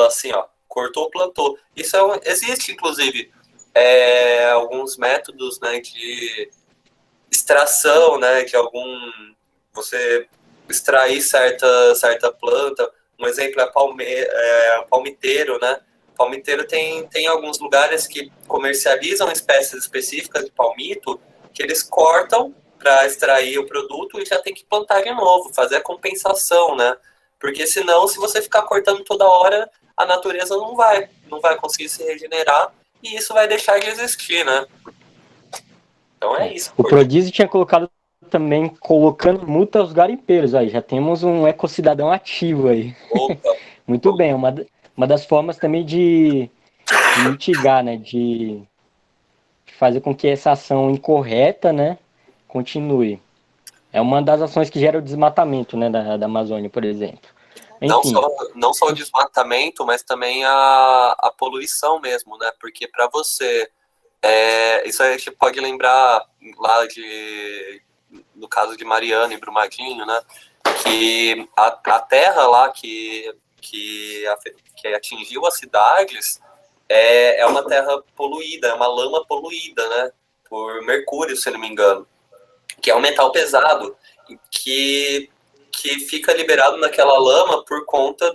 assim, ó. Cortou, plantou. Isso existe, inclusive, alguns métodos, né, de extração, né, de você extrair certa planta. Um exemplo é palmiteiro, né? Palmiteiro tem alguns lugares que comercializam espécies específicas de palmito que eles cortam para extrair o produto e já tem que plantar de novo, fazer a compensação, né? Porque senão, se você ficar cortando toda hora, a natureza não vai conseguir se regenerar e isso vai deixar de existir, né? Então é isso. O Prodígio tinha colocado também, colocando multa aos garimpeiros aí. Já temos um ecocidadão ativo aí. Opa. Muito bem, uma das formas também de mitigar, né? De fazer com que essa ação incorreta, né, continue. É uma das ações que gera o desmatamento, né, da Amazônia, por exemplo. Enfim. Não só o desmatamento, mas também a poluição mesmo, né? Porque para você... isso a gente pode lembrar lá no caso de Mariana e Brumadinho, né? Que a terra lá que atingiu as cidades é uma terra poluída, é uma lama poluída, né? Por mercúrio, se não me engano. Que é um metal pesado que fica liberado naquela lama por conta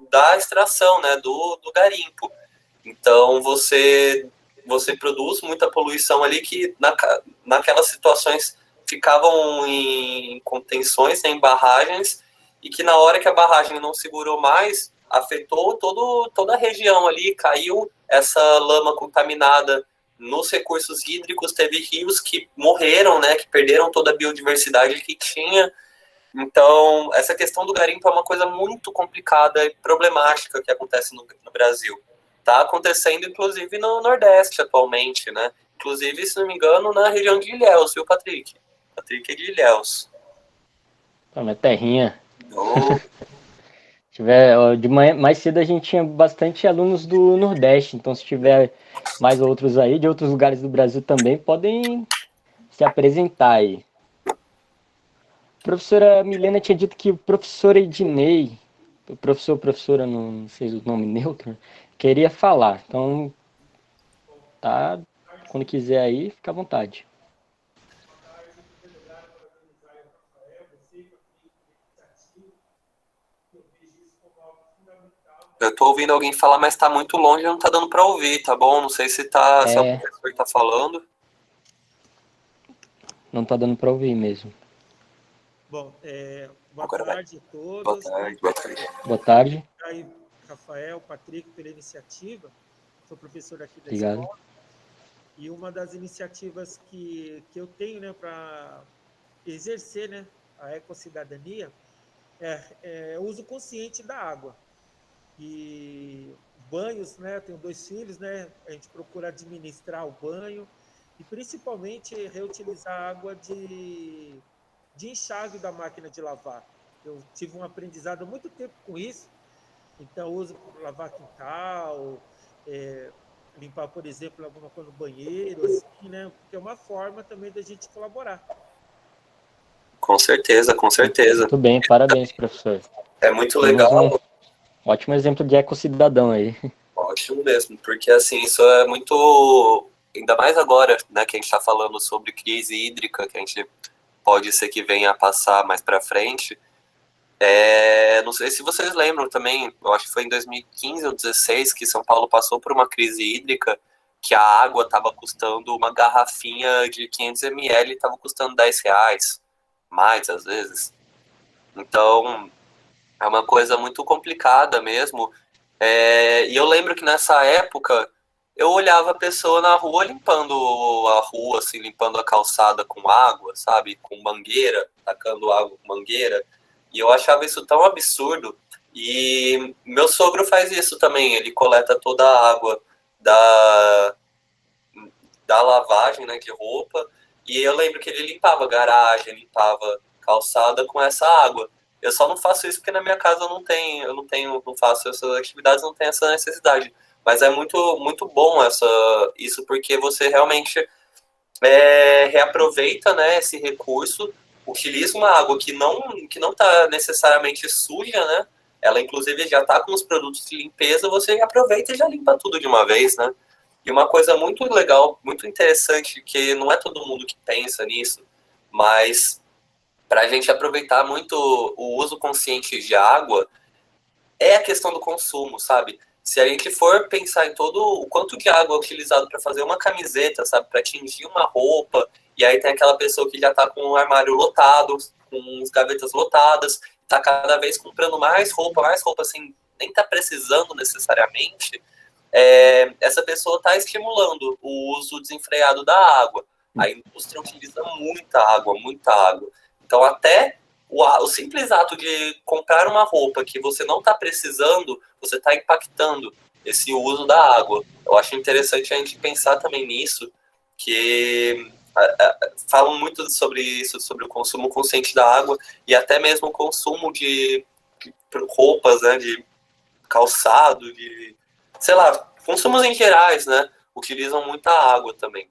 da extração, né, do garimpo. Então, você produz muita poluição ali que naquelas situações ficavam em contenções, em barragens, e que na hora que a barragem não segurou mais, afetou toda a região ali, caiu essa lama contaminada nos recursos hídricos, teve rios que morreram, né, que perderam toda a biodiversidade que tinha. Então, essa questão do garimpo é uma coisa muito complicada e problemática que acontece no Brasil. Está acontecendo, inclusive, no Nordeste atualmente, né? Inclusive, se não me engano, na região de Ilhéus, viu, Patrick? Patrick é de Ilhéus. Minha terrinha. Tiver, ó, de manhã, mais cedo a gente tinha bastante alunos do Nordeste, então se tiver mais outros aí, de outros lugares do Brasil também, podem se apresentar aí. A professora Milena tinha dito que o professor Ednei, o professora, não sei o nome neutro, queria falar. Então, tá, quando quiser aí, fica à vontade. Eu tô ouvindo alguém falar, mas tá muito longe e não tá dando para ouvir, tá bom? Não sei se se é o professor que tá falando. Não tá dando para ouvir mesmo. Bom, boa Agora vai. tarde a todos. Boa tarde, boa tarde. Boa tarde. Aí, Rafael, Patrick, pela iniciativa. Sou professor aqui da Obrigado. escola. E uma das iniciativas que eu tenho, né, para exercer, né, a ecocidadania é o uso consciente da água. E banhos, né, eu tenho 2 filhos, né, a gente procura administrar o banho e principalmente reutilizar a água de enxágue da máquina de lavar. Eu tive um aprendizado há muito tempo com isso, então eu uso para lavar quintal, limpar, por exemplo, alguma coisa no banheiro, assim, né? Porque é uma forma também da gente colaborar. Com certeza, com certeza. Muito bem, parabéns, professor. É muito Temos legal. Ótimo exemplo de ecocidadão aí. Ótimo mesmo, porque assim, isso é muito. Ainda mais agora, né, que a gente está falando sobre crise hídrica, que a gente pode ser que venha a passar mais para frente. Não sei se vocês lembram também, eu acho que foi em 2015 ou 2016 que São Paulo passou por uma crise hídrica, que a água estava custando, uma garrafinha de 500 ml estava custando R$10, mais às vezes. Então, é uma coisa muito complicada mesmo. E eu lembro que nessa época eu olhava a pessoa na rua limpando a rua, assim, limpando a calçada com água, sabe? Com mangueira, tacando água com mangueira. E eu achava isso tão absurdo. E meu sogro faz isso também. Ele coleta toda a água da lavagem, né, de roupa. E eu lembro que ele limpava garagem, limpava calçada com essa água. Eu só não faço isso porque na minha casa não faço essas atividades, não tenho essa necessidade. Mas é muito, muito bom isso, porque você realmente reaproveita, né, esse recurso, utiliza uma água que não está necessariamente suja, né? Ela, inclusive, já está com os produtos de limpeza, você aproveita e já limpa tudo de uma vez, né? E uma coisa muito legal, muito interessante, que não é todo mundo que pensa nisso, mas para a gente aproveitar muito o uso consciente de água, é a questão do consumo, sabe? Se a gente for pensar em todo o quanto de água é utilizado para fazer uma camiseta, sabe? Para tingir uma roupa, e aí tem aquela pessoa que já está com o armário lotado, com as gavetas lotadas, está cada vez comprando mais roupa, assim, nem está precisando necessariamente, essa pessoa está estimulando o uso desenfreado da água. A indústria utiliza muita água, muita água. Então, até o simples ato de comprar uma roupa que você não está precisando, você está impactando esse uso da água. Eu acho interessante a gente pensar também nisso, que falam muito sobre isso, sobre o consumo consciente da água e até mesmo o consumo de roupas, né, de calçado, de, sei lá, consumos em gerais, né, utilizam muita água também.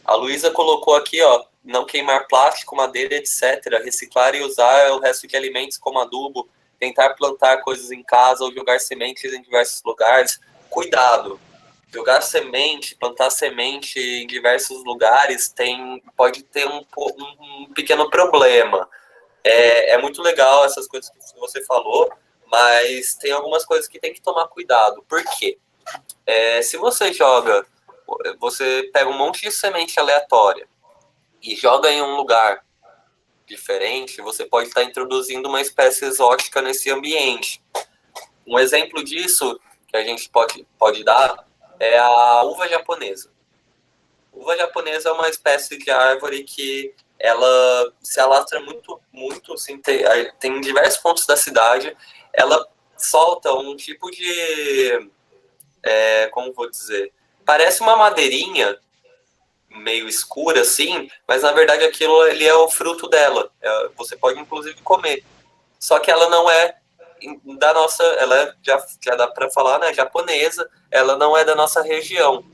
A Luísa colocou aqui, ó, não queimar plástico, madeira, etc. Reciclar e usar o resto de alimentos como adubo, tentar plantar coisas em casa ou jogar sementes em diversos lugares. Cuidado! Jogar semente, plantar semente em diversos lugares pode ter um pequeno problema. É muito legal essas coisas que você falou, mas tem algumas coisas que tem que tomar cuidado. Por quê? Se você pega um monte de semente aleatória e joga em um lugar diferente, você pode estar introduzindo uma espécie exótica nesse ambiente. Um exemplo disso que a gente pode dar é a uva japonesa. Uva japonesa é uma espécie de árvore que ela se alastra muito, muito, assim, tem em diversos pontos da cidade. Ela solta um tipo de, como vou dizer, parece uma madeirinha meio escura assim, mas na verdade aquilo ele é o fruto dela. Você pode inclusive comer. só que ela não é da nossa, ela já dá para falar, né, japonesa, ela não é da nossa região.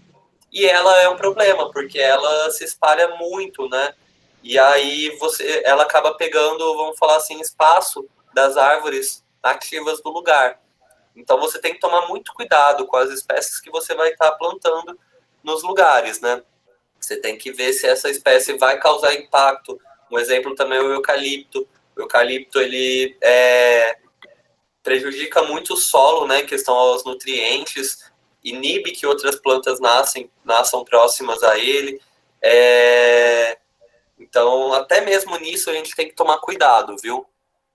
E ela é um problema, porque ela se espalha muito, né? E aí ela acaba pegando, vamos falar assim, espaço das árvores nativas do lugar. Então você tem que tomar muito cuidado com as espécies que você vai estar plantando nos lugares, né? Você tem que ver se essa espécie vai causar impacto. Um exemplo também é o eucalipto. O eucalipto, ele prejudica muito o solo, né, em questão aos nutrientes, inibe que outras plantas nasçam próximas a ele. Então, até mesmo nisso a gente tem que tomar cuidado, viu?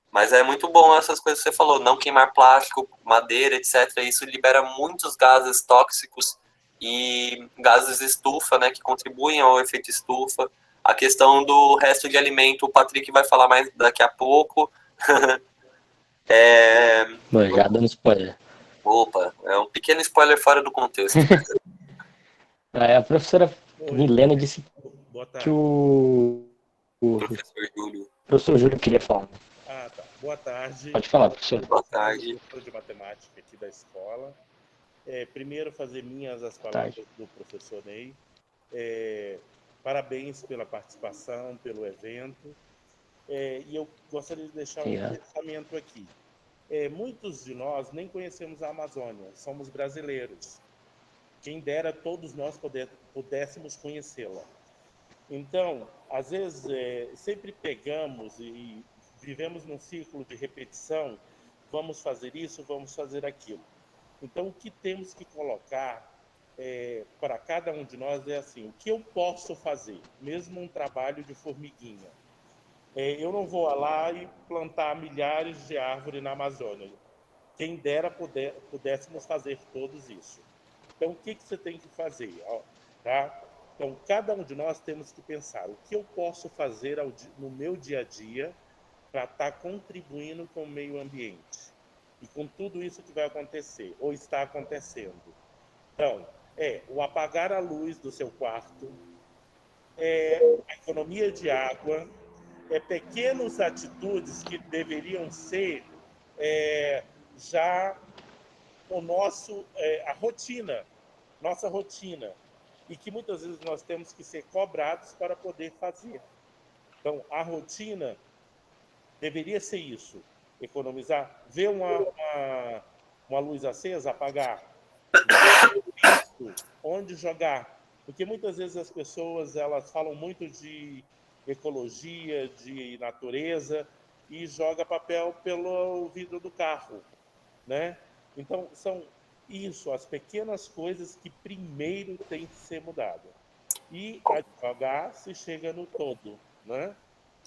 Mas é muito bom essas coisas que você falou, não queimar plástico, madeira, etc. Isso libera muitos gases tóxicos e gases estufa, né, que contribuem ao efeito estufa. A questão do resto de alimento, o Patrick vai falar mais daqui a pouco. Já dando spoiler. Opa, é um pequeno spoiler fora do contexto. A professora Milena disse que o Professor Júlio. professor Júlio queria falar. Ah, tá. Boa tarde. Pode falar, professor. Boa tarde. Professor de matemática aqui da escola. Primeiro, fazer minhas as palavras do professor Ney. Parabéns pela participação, pelo evento. E eu gostaria de deixar um pensamento aqui. Muitos de nós nem conhecemos a Amazônia, somos brasileiros. Quem dera todos nós pudéssemos conhecê-la. Então, às vezes, sempre pegamos e vivemos num ciclo de repetição, vamos fazer isso, vamos fazer aquilo. Então, o que temos que colocar para cada um de nós é assim, o que eu posso fazer, mesmo um trabalho de formiguinha. Eu não vou lá e plantar milhares de árvores na Amazônia. Quem dera pudéssemos fazer todos isso. Então, o que você tem que fazer? Tá? Então, cada um de nós temos que pensar o que eu posso fazer no meu dia a dia para estar contribuindo com o meio ambiente e com tudo isso que vai acontecer ou está acontecendo. Então, o apagar a luz do seu quarto, a economia de água, pequenas atitudes que deveriam ser já a rotina, nossa rotina, e que muitas vezes nós temos que ser cobrados para poder fazer. Então, a rotina deveria ser isso, economizar, ver uma luz acesa, apagar, onde jogar, porque muitas vezes as pessoas elas falam muito de ecologia, de natureza e joga papel pelo vidro do carro, né? Então são as pequenas coisas que primeiro tem que ser mudada e a devagar se chega no todo, né?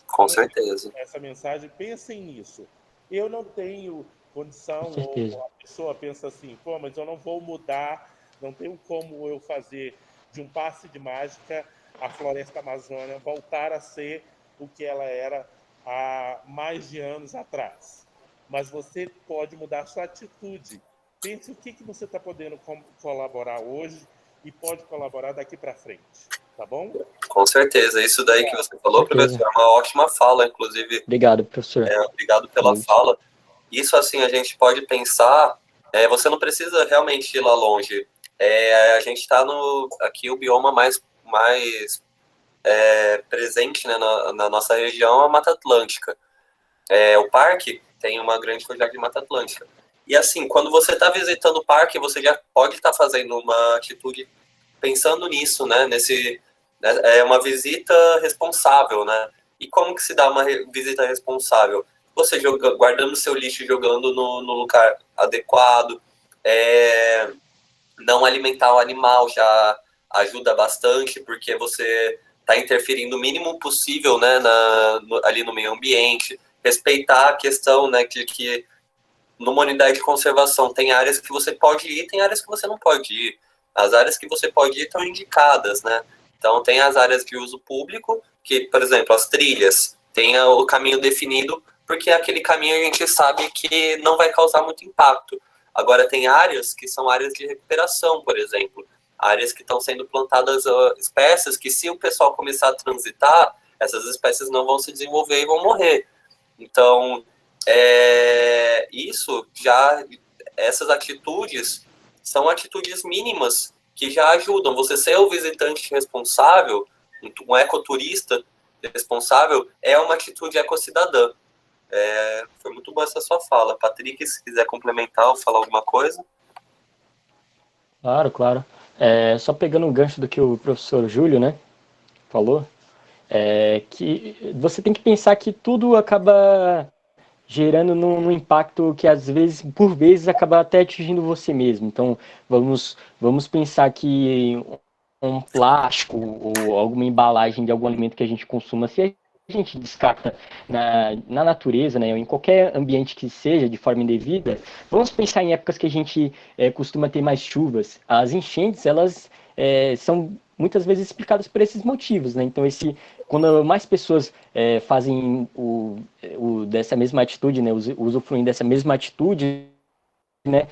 Com certeza. Essa mensagem, pensem nisso. Eu não tenho condição, ou a pessoa pensa assim, mas eu não vou mudar, não tenho como eu fazer de um passe de mágica a floresta amazônica voltar a ser o que ela era há mais de anos atrás. Mas você pode mudar a sua atitude. Pense o que você está podendo colaborar hoje e pode colaborar daqui para frente. Tá bom? Com certeza. Isso daí que você falou, professor, é uma ótima fala, inclusive. Obrigado, professor. Obrigado pela fala. Isso, assim, a gente pode pensar... você não precisa realmente ir lá longe. A gente está aqui, o bioma mais presente, né, na nossa região, a Mata Atlântica. O parque tem uma grande quantidade de Mata Atlântica. E assim, quando você está visitando o parque, você já pode estar fazendo uma atitude pensando nisso, né? Uma visita responsável, né? E como que se dá uma visita responsável? Você guardando seu lixo e jogando no lugar adequado, não alimentar o animal já ajuda bastante, porque você está interferindo o mínimo possível, né, ali no meio ambiente, respeitar a questão, né, que numa unidade de conservação tem áreas que você pode ir, tem áreas que você não pode ir. As áreas que você pode ir estão indicadas, né? Então tem as áreas de uso público, que, por exemplo, as trilhas, tem o caminho definido, porque aquele caminho a gente sabe que não vai causar muito impacto. Agora tem áreas que são áreas de recuperação, por exemplo, áreas que estão sendo plantadas espécies que, se o pessoal começar a transitar, essas espécies não vão se desenvolver e vão morrer. Então, Essas atitudes são atitudes mínimas que já ajudam. Você ser o visitante responsável, um ecoturista responsável, é uma atitude ecocidadã. Foi muito boa essa sua fala. Patrick, se quiser complementar ou falar alguma coisa. Claro, claro. Só pegando um gancho do que o professor Júlio, né, falou, que você tem que pensar que tudo acaba gerando num impacto que às vezes, por vezes, acaba até atingindo você mesmo. Então, vamos pensar que um plástico ou alguma embalagem de algum alimento que a gente consuma, se a gente descarta na natureza, né, ou em qualquer ambiente que seja de forma indevida, vamos pensar em épocas que a gente costuma ter mais chuvas. As enchentes, elas são muitas vezes explicadas por esses motivos, né? Então, quando mais pessoas fazem dessa mesma atitude, né, usufruem dessa mesma atitude, né,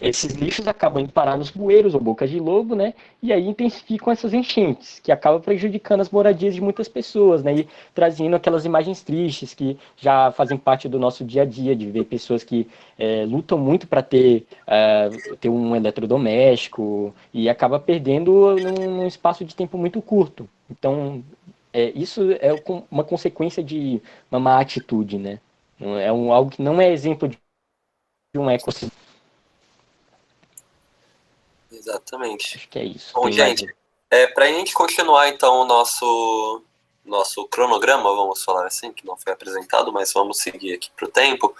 esses lixos acabam indo parar nos bueiros ou bocas de lobo, né? E aí intensificam essas enchentes, que acabam prejudicando as moradias de muitas pessoas, né? E trazendo aquelas imagens tristes que já fazem parte do nosso dia a dia, de ver pessoas que lutam muito para ter um eletrodoméstico e acaba perdendo num espaço de tempo muito curto. Então, isso é uma consequência de uma má atitude, né? Algo que não é exemplo de um ecossistema. Exatamente. Acho que é isso. Bom, gente, para a gente continuar então o nosso cronograma, vamos falar assim, que não foi apresentado, mas vamos seguir aqui para o tempo.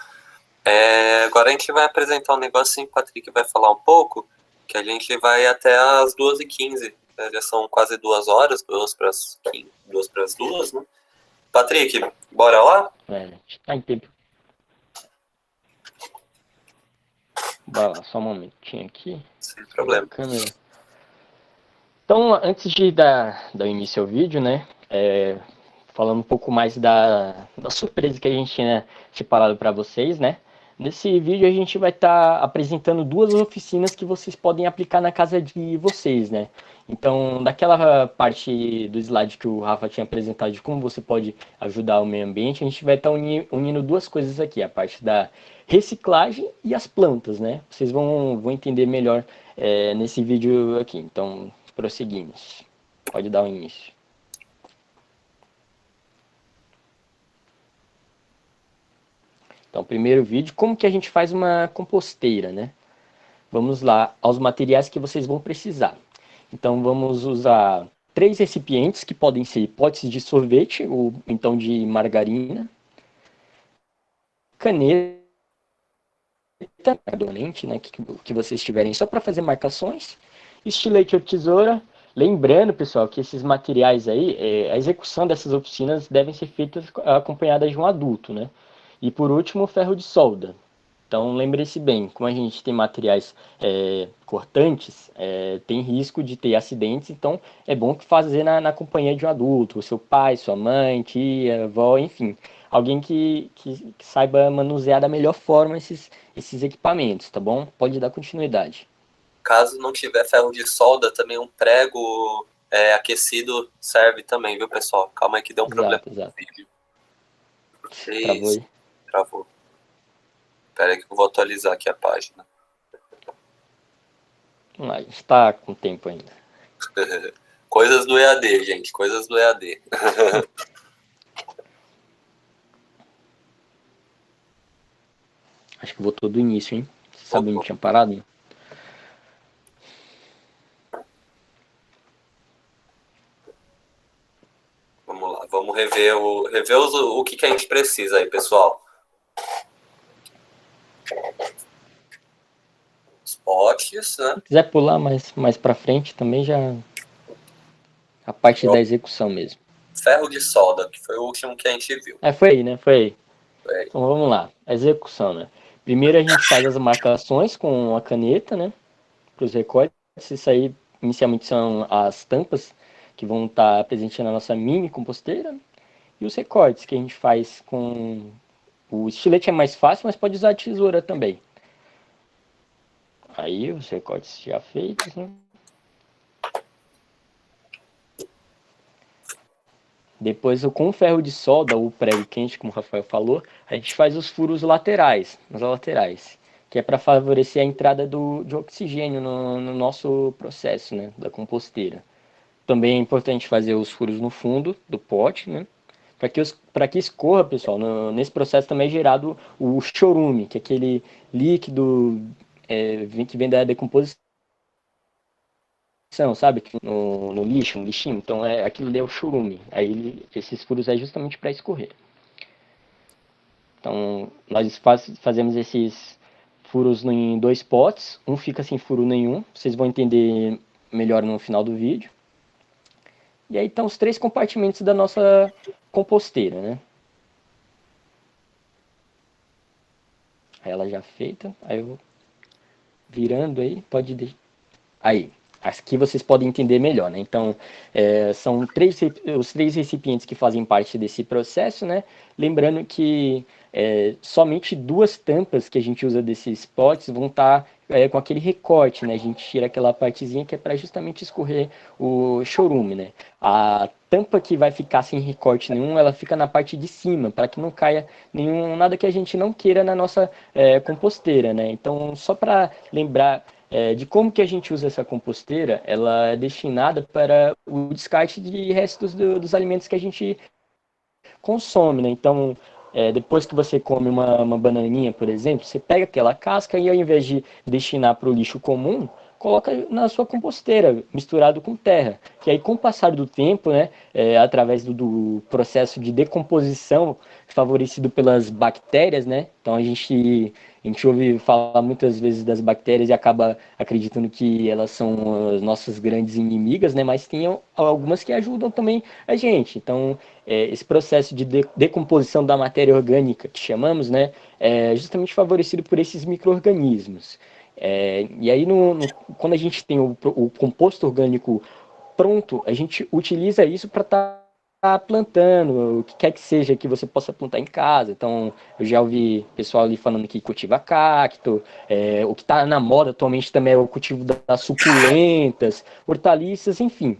Agora a gente vai apresentar um negocinho que o Patrick vai falar um pouco, que a gente vai até as 2h15, né? Já são quase 2 horas, 2 para as 2, né? Patrick, bora lá? Tá em tempo. Bora lá, só um momentinho aqui. Sem problema. Então, antes de dar início ao vídeo, né, falando um pouco mais da surpresa que a gente tinha separado para vocês, né, nesse vídeo a gente vai estar apresentando 2 oficinas que vocês podem aplicar na casa de vocês, né. Então, daquela parte do slide que o Rafa tinha apresentado de como você pode ajudar o meio ambiente, a gente vai estar unindo 2 coisas aqui, a parte da reciclagem e as plantas, né. Vocês vão entender melhor nesse vídeo aqui. Então, prosseguimos. Pode dar o início. Então, primeiro vídeo, como que a gente faz uma composteira, né? Vamos lá aos materiais que vocês vão precisar. Então, vamos usar 3 recipientes, que podem ser potes de sorvete ou então de margarina, caneta, né, que vocês tiverem só para fazer marcações, estilete ou tesoura. Lembrando, pessoal, que esses materiais aí, a execução dessas oficinas devem ser feitas acompanhadas de um adulto, né? E por último, ferro de solda. Então, lembre-se bem, como a gente tem materiais cortantes, tem risco de ter acidentes, então é bom que fazer na companhia de um adulto, seu pai, sua mãe, tia, avó, enfim, alguém que saiba manusear da melhor forma esses equipamentos, tá bom? Pode dar continuidade. Caso não tiver ferro de solda, também um prego aquecido serve também, viu, pessoal? Calma aí que deu um problema no vídeo. Travou aí. Travou. Espera aí que eu vou atualizar aqui a página. A gente tá com tempo ainda. Coisas do EAD, gente. Coisas do EAD. Acho que voltou do início, hein? Você sabe onde tinha parado? Vamos lá, vamos rever o que a gente precisa aí, pessoal. Os potes, né? Se quiser pular mais pra frente também já... A parte da execução mesmo. Ferro de solda, que foi o último que a gente viu. Foi aí, né? Foi aí. Foi aí. Então vamos lá. A execução, né? Primeiro a gente faz as marcações com a caneta, né? Para os recortes. Isso aí, inicialmente, são as tampas que vão estar presentes na nossa mini composteira. E os recortes que a gente faz com... O estilete é mais fácil, mas pode usar a tesoura também. Aí, os recortes já feitos, né? Depois, com o ferro de solda, ou prego quente, como o Rafael falou, a gente faz os furos laterais, nas laterais, que é para favorecer a entrada de oxigênio no nosso processo, né, da composteira. Também é importante fazer os furos no fundo do pote, né, para que escorra, pessoal. Nesse processo também é gerado o chorume, que é aquele líquido que vem da decomposição, sabe? No lixo, no lixinho. Então, aquilo ali é o chorume. Aí, esses furos é justamente para escorrer. Então, nós fazemos esses furos em 2 potes. Um fica sem furo nenhum. Vocês vão entender melhor no final do vídeo. E aí estão os 3 compartimentos da nossa composteira, né? Ela já feita. Aí eu vou virando aí. Pode deixar. Aí. Aqui vocês podem entender melhor, né? Então, são os 3 recipientes que fazem parte desse processo, né? Lembrando que somente 2 tampas que a gente usa desses potes vão estar com aquele recorte, né? A gente tira aquela partezinha que é para justamente escorrer o chorume, né? A tampa que vai ficar sem recorte nenhum, ela fica na parte de cima, para que não caia nada que a gente não queira na nossa composteira, né? Então, só para lembrar de como que a gente usa essa composteira, ela é destinada para o descarte de restos dos alimentos que a gente consome, né? Então, depois que você come uma bananinha, por exemplo, você pega aquela casca e ao invés de destinar para o lixo comum, coloca na sua composteira, misturado com terra. Que aí, com o passar do tempo, né, através do processo de decomposição favorecido pelas bactérias, né? Então a gente ouve falar muitas vezes das bactérias e acaba acreditando que elas são as nossas grandes inimigas, né? Mas tem algumas que ajudam também a gente. Então, esse processo de decomposição da matéria orgânica, que chamamos, né? É justamente favorecido por esses micro-organismos. E aí, quando a gente tem o composto orgânico pronto, a gente utiliza isso para estar plantando, o que quer que seja que você possa plantar em casa. Então, eu já ouvi pessoal ali falando que cultiva cacto, o que está na moda atualmente também é o cultivo das suculentas, hortaliças, enfim.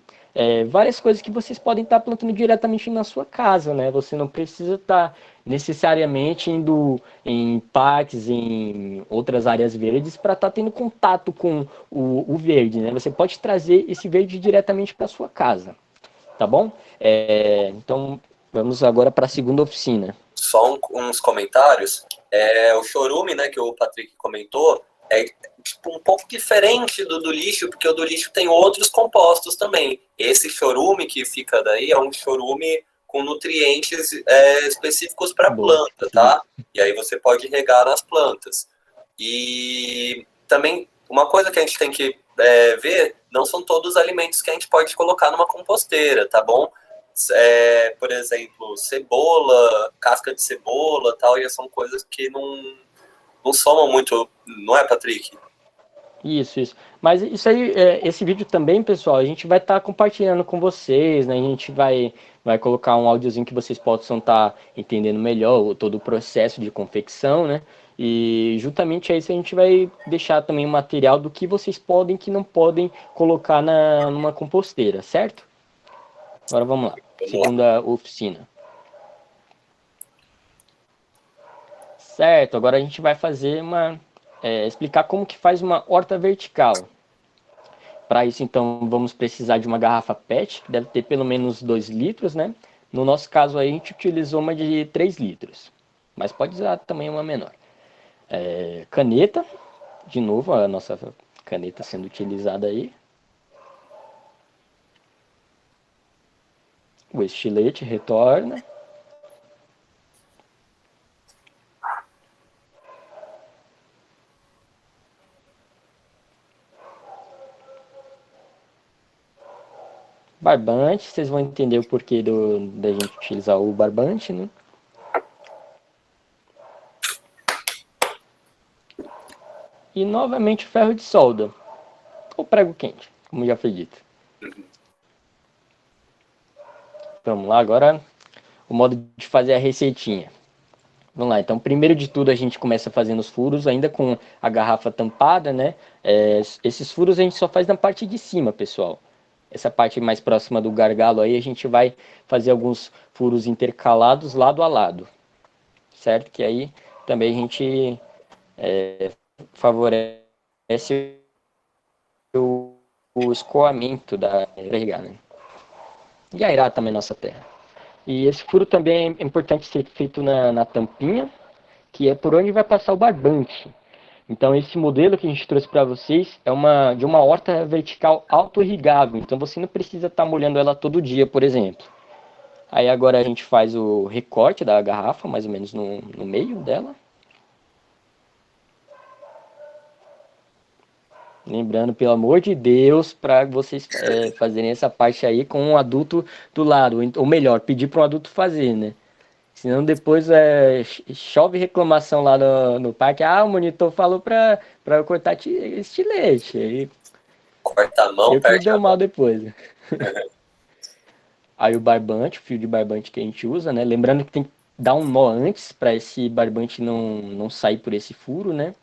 Várias coisas que vocês podem estar plantando diretamente na sua casa, né? Você não precisa estar necessariamente indo em parques, em outras áreas verdes para estar tendo contato com o verde, né? Você pode trazer esse verde diretamente para sua casa, tá bom? Então, vamos agora para a segunda oficina. Só uns comentários. O chorume, né, que o Patrick comentou, é tipo, um pouco diferente do lixo, porque o do lixo tem outros compostos também. Esse chorume que fica daí é um chorume com nutrientes específicos para a planta, tá? E aí você pode regar nas plantas. E também, uma coisa que a gente tem que ver, não são todos os alimentos que a gente pode colocar numa composteira, tá bom? Por exemplo, cebola, casca de cebola, tal, já são coisas que não somam muito, não é, Patrick? Isso. Mas isso aí, esse vídeo também, pessoal, a gente vai estar compartilhando com vocês, né? A gente vai colocar um áudiozinho que vocês possam estar entendendo melhor todo o processo de confecção, né? E juntamente a isso a gente vai deixar também um material do que vocês podem e que não podem colocar numa composteira, certo? Agora vamos lá. Segunda oficina. Certo, agora a gente vai fazer explicar como que faz uma horta vertical. Para isso, então, vamos precisar de uma garrafa PET, que deve ter pelo menos 2 litros, né? No nosso caso aí, a gente utilizou uma de 3 litros, mas pode usar também uma menor. Caneta, de novo, a nossa caneta sendo utilizada aí. O estilete retorna. Barbante, vocês vão entender o porquê da gente utilizar o barbante, né? E novamente o ferro de solda, ou prego quente, como já foi dito. Vamos lá, agora o modo de fazer a receitinha. Vamos lá, então primeiro de tudo a gente começa fazendo os furos, ainda com a garrafa tampada, né? Esses furos a gente só faz na parte de cima, pessoal. essa parte mais próxima do gargalo aí, a gente vai fazer alguns furos intercalados lado a lado, certo? Que aí também a gente favorece o escoamento da irrigar, né? E aerar também nossa terra. E esse furo também é importante ser feito na tampinha, que é por onde vai passar o barbante. Então esse modelo que a gente trouxe para vocês é de uma horta vertical auto-irrigável. Então você não precisa estar molhando ela todo dia, por exemplo. Aí agora a gente faz o recorte da garrafa, mais ou menos no meio dela. Lembrando, pelo amor de Deus, para vocês fazerem essa parte aí com um adulto do lado. Ou melhor, pedir para um adulto fazer, né? Senão depois chove reclamação lá no parque. Ah, o monitor falou para eu cortar estilete. Aí Corta a mão, eu que me perde deu a mal mão. depois. Aí o barbante, o fio de barbante que a gente usa, né? Lembrando que tem que dar um nó antes para esse barbante não sair por esse furo, né?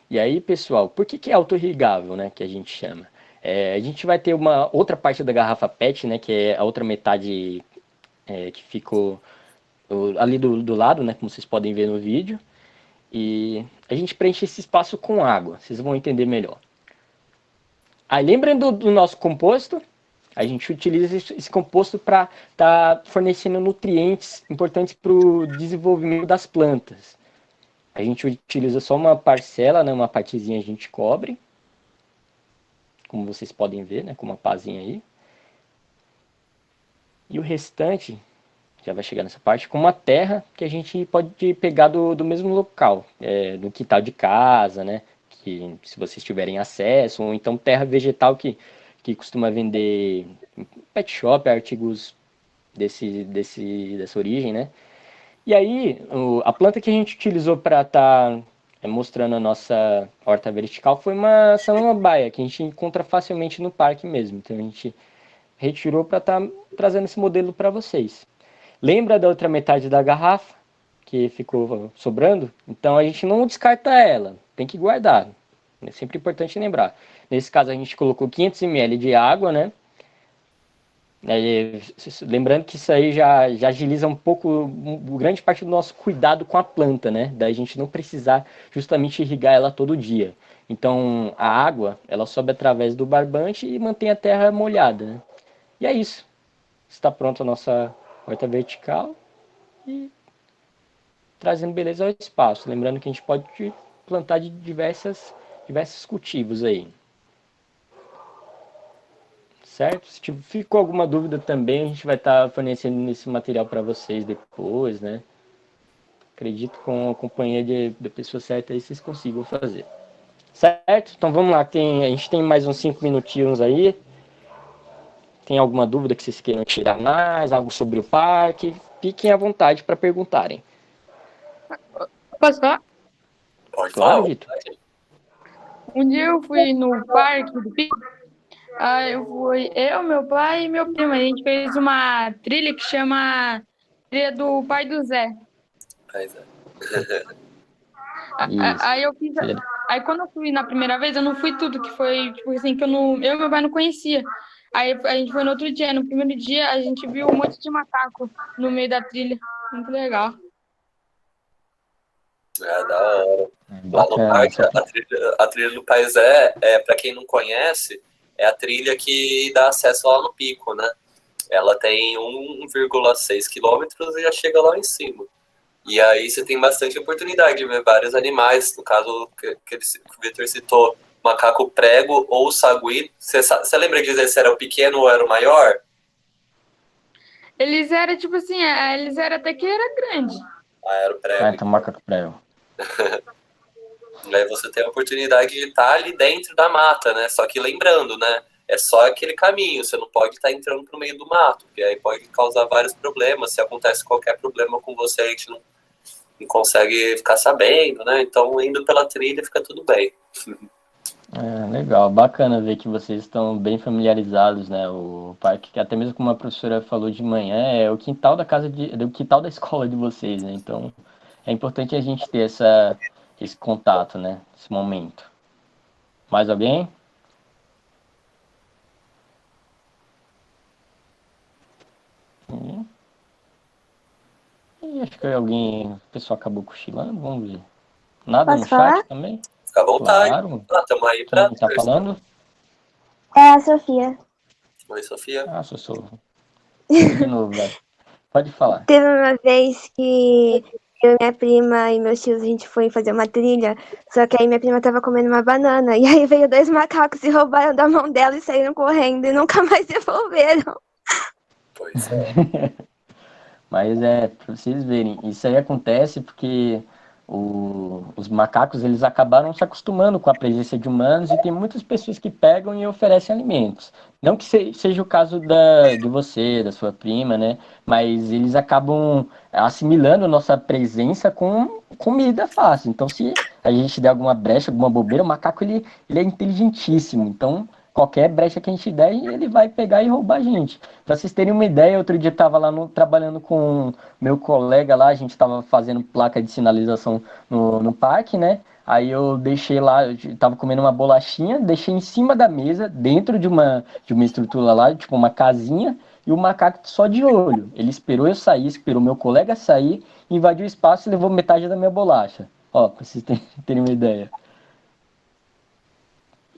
E aí, pessoal, por que é autorregável, né? Que a gente chama? A gente vai ter uma outra parte da garrafa PET, né? Que é a outra metade que ficou ali do lado, né? Como vocês podem ver no vídeo. E a gente preenche esse espaço com água. Vocês vão entender melhor. Aí, lembrando do nosso composto, a gente utiliza esse composto para estar fornecendo nutrientes importantes para o desenvolvimento das plantas. A gente utiliza só uma parcela, né, uma partezinha a gente cobre, como vocês podem ver, né, com uma pazinha aí. E o restante, já vai chegar nessa parte, com uma terra que a gente pode pegar do mesmo local, do quintal de casa, né, que se vocês tiverem acesso, ou então terra vegetal que costuma vender em pet shop, artigos dessa origem, né. E aí, a planta que a gente utilizou para estar mostrando a nossa horta vertical foi uma samambaia, que a gente encontra facilmente no parque mesmo. Então a gente retirou para estar trazendo esse modelo para vocês. Lembra da outra metade da garrafa que ficou sobrando? Então a gente não descarta ela, tem que guardar. É sempre importante lembrar. Nesse caso a gente colocou 500 ml de água, né? Lembrando que isso aí já agiliza um pouco, grande parte do nosso cuidado com a planta, né? Da gente não precisar justamente irrigar ela todo dia. Então a água, ela sobe através do barbante e mantém a terra molhada, né? E é isso. Está pronta a nossa horta vertical e trazendo beleza ao espaço. Lembrando que a gente pode plantar de diversos cultivos aí. Certo? Se ficou alguma dúvida também, a gente vai estar fornecendo esse material para vocês depois, né? Acredito que com a companhia da pessoa certa aí vocês consigam fazer. Certo? Então vamos lá, a gente tem mais uns 5 minutinhos aí. Tem alguma dúvida que vocês queiram tirar mais? Algo sobre o parque? Fiquem à vontade para perguntarem. Posso falar? Pode Claro, falar. Vitor. Um dia eu fui no parque do Pico. Meu pai e meu primo. A gente fez uma trilha que chama Trilha do Pai do Zé. Mas, Isso. Aí eu fiz. Aí quando eu fui na primeira vez, eu não fui tudo, que foi, tipo assim, que eu e meu pai não conhecia. Aí a gente foi no outro dia. No primeiro dia, a gente viu um monte de macaco no meio da trilha. Muito legal. da hora. Lá no Bacana. parque, a trilha do Paisé, para quem não conhece, é a trilha que dá acesso lá no pico, né? Ela tem 1,6 quilômetros e já chega lá em cima. E aí você tem bastante oportunidade de ver vários animais. No caso que o Victor citou, macaco prego ou sagui. Você lembra de dizer se era o pequeno ou era o maior? Eles eram, tipo assim, eles eram até que era grande. Era o prego. Então macaco prego. Aí você tem a oportunidade de estar ali dentro da mata, né? Só que lembrando, né? É só aquele caminho, você não pode estar entrando pro meio do mato, porque aí pode causar vários problemas. Se acontece qualquer problema com você, a gente não consegue ficar sabendo, né? Então, indo pela trilha, fica tudo bem. Legal, bacana ver que vocês estão bem familiarizados, né? O parque, que até mesmo como a professora falou de manhã, é o quintal do quintal da escola de vocês, né? Então, é importante a gente ter esse contato, né? Esse momento. Mais alguém? Acho que o pessoal acabou cochilando, vamos ver. Nada Posso no falar? chat também? Fica à vontade. Claro. Estamos aí para. Quem tá falando? É a Sofia. Oi, Sofia. Ah, sou. Eu de novo, vai. Pode falar. Teve uma vez que eu, minha prima e meus tios, a gente foi fazer uma trilha, só que aí minha prima tava comendo uma banana, e aí veio 2 macacos e roubaram da mão dela e saíram correndo e nunca mais devolveram. Pois é. Mas pra vocês verem, isso aí acontece porque os macacos eles acabaram se acostumando com a presença de humanos e tem muitas pessoas que pegam e oferecem alimentos. Não que seja o caso de você, da sua prima, né? Mas eles acabam assimilando a nossa presença com comida fácil. Então, se a gente der alguma brecha, alguma bobeira, o macaco ele é inteligentíssimo. Então, qualquer brecha que a gente der, ele vai pegar e roubar a gente. Pra vocês terem uma ideia, outro dia eu tava lá trabalhando com meu colega lá, a gente tava fazendo placa de sinalização no parque, né? Aí eu deixei lá, eu tava comendo uma bolachinha, deixei em cima da mesa, dentro de uma estrutura lá, tipo uma casinha, e o macaco só de olho. Ele esperou eu sair, esperou meu colega sair, invadiu o espaço e levou metade da minha bolacha. Ó, pra vocês terem uma ideia.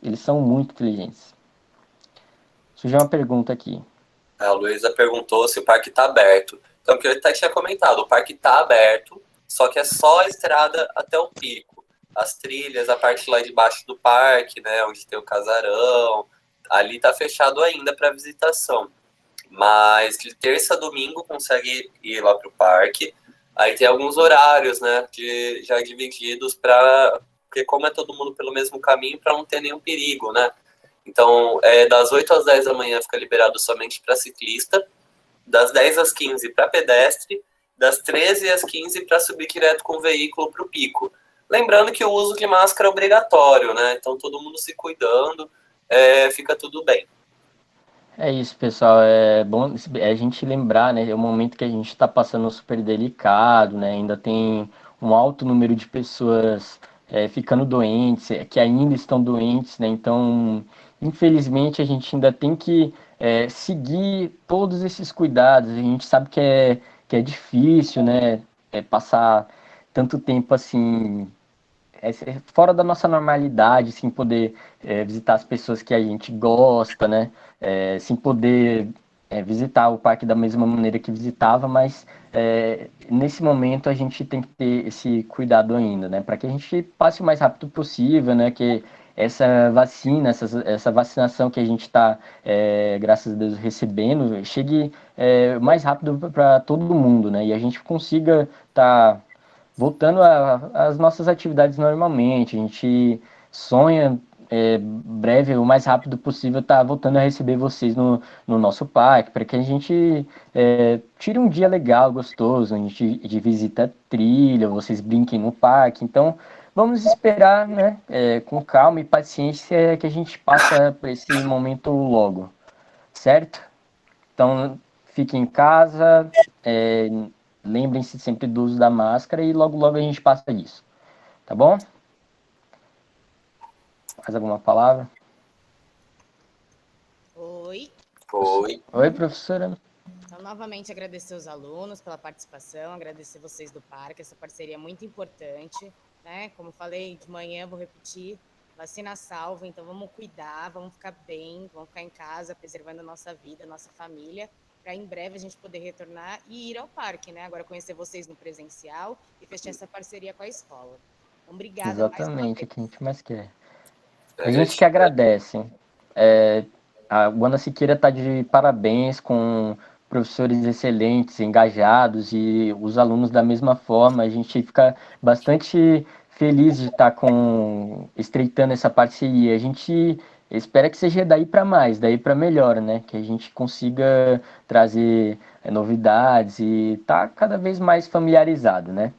Eles são muito inteligentes. Surgiu uma pergunta aqui. A Luísa perguntou se o parque está aberto. Então, o que eu até tinha comentado, o parque está aberto, só que é só a estrada até o pico. As trilhas, a parte lá de baixo do parque, né, onde tem o casarão, ali está fechado ainda para visitação. Mas de terça a domingo consegue ir lá para o parque. Aí tem alguns horários, né, já divididos para... Porque como é todo mundo pelo mesmo caminho, para não ter nenhum perigo, né? Então, das 8 às 10 da manhã fica liberado somente para ciclista, das 10 às 15 para pedestre, das 13 às 15 para subir direto com o veículo para o pico. Lembrando que o uso de máscara é obrigatório, né? Então, todo mundo se cuidando, fica tudo bem. É isso, pessoal. É bom a gente lembrar, né? É um momento que a gente está passando super delicado, né? Ainda tem um alto número de pessoas ficando doentes, que ainda estão doentes, né? Então, infelizmente, a gente ainda tem que seguir todos esses cuidados. A gente sabe que é difícil, né? Passar tanto tempo assim fora da nossa normalidade, sem poder visitar as pessoas que a gente gosta, né? Sem poder visitar o parque da mesma maneira que visitava, mas nesse momento a gente tem que ter esse cuidado ainda, né? Para que a gente passe o mais rápido possível, né? Que essa vacina, essa vacinação que a gente está, graças a Deus, recebendo, chegue o mais rápido para todo mundo, né? E a gente consiga estar voltando às nossas atividades normalmente. A gente sonha breve, o mais rápido possível, estar voltando a receber vocês no nosso parque, para que a gente tire um dia legal, gostoso, a gente de visita trilha, vocês brinquem no parque. Então, vamos esperar, né, com calma e paciência que a gente passa por esse momento logo, certo? Então, fiquem em casa, lembrem-se sempre do uso da máscara e logo logo a gente passa disso. Tá bom? Mais alguma palavra? Oi. Oi. Oi, professora. Então, novamente, agradecer os alunos pela participação, agradecer vocês do parque, essa parceria é muito importante, né? Como falei de manhã, vou repetir, vacina salva, então vamos cuidar, vamos ficar bem, vamos ficar em casa, preservando a nossa vida, a nossa família, para em breve a gente poder retornar e ir ao parque, né? Agora conhecer vocês no presencial e fechar essa parceria com a escola. Então, obrigada mais uma Exatamente, vez. o que a gente mais quer. É, A gente que agradece. A Wanda Siqueira está de parabéns, com professores excelentes, engajados e os alunos da mesma forma. A gente fica bastante feliz de estar estreitando essa parceria. A gente espera que seja daí para mais, daí para melhor, né? Que a gente consiga trazer novidades e tá cada vez mais familiarizado, né?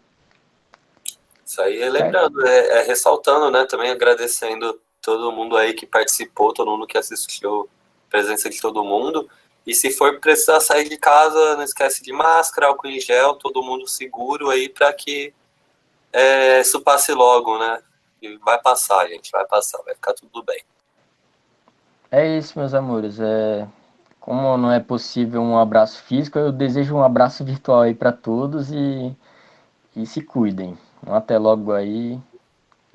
Isso aí, Certo? lembrando, ressaltando, né, também agradecendo todo mundo aí que participou, todo mundo que assistiu, a presença de todo mundo. E se for precisar sair de casa, não esquece de máscara, álcool em gel, todo mundo seguro aí para que isso passe logo, né? E vai passar, gente, vai passar, vai ficar tudo bem. É isso, meus amores. como não é possível um abraço físico, eu desejo um abraço virtual aí para todos e se cuidem. Um até logo aí.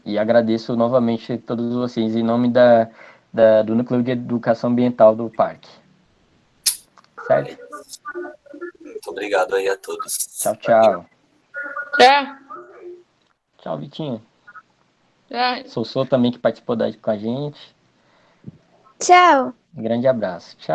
E agradeço novamente a todos vocês em nome do Núcleo de Educação Ambiental do Parque. Certo? Muito obrigado aí a todos. Tchau, tchau. É, Tchau, Vitinho. é. Sossô também que participou com a gente. Tchau! Um grande abraço. Tchau.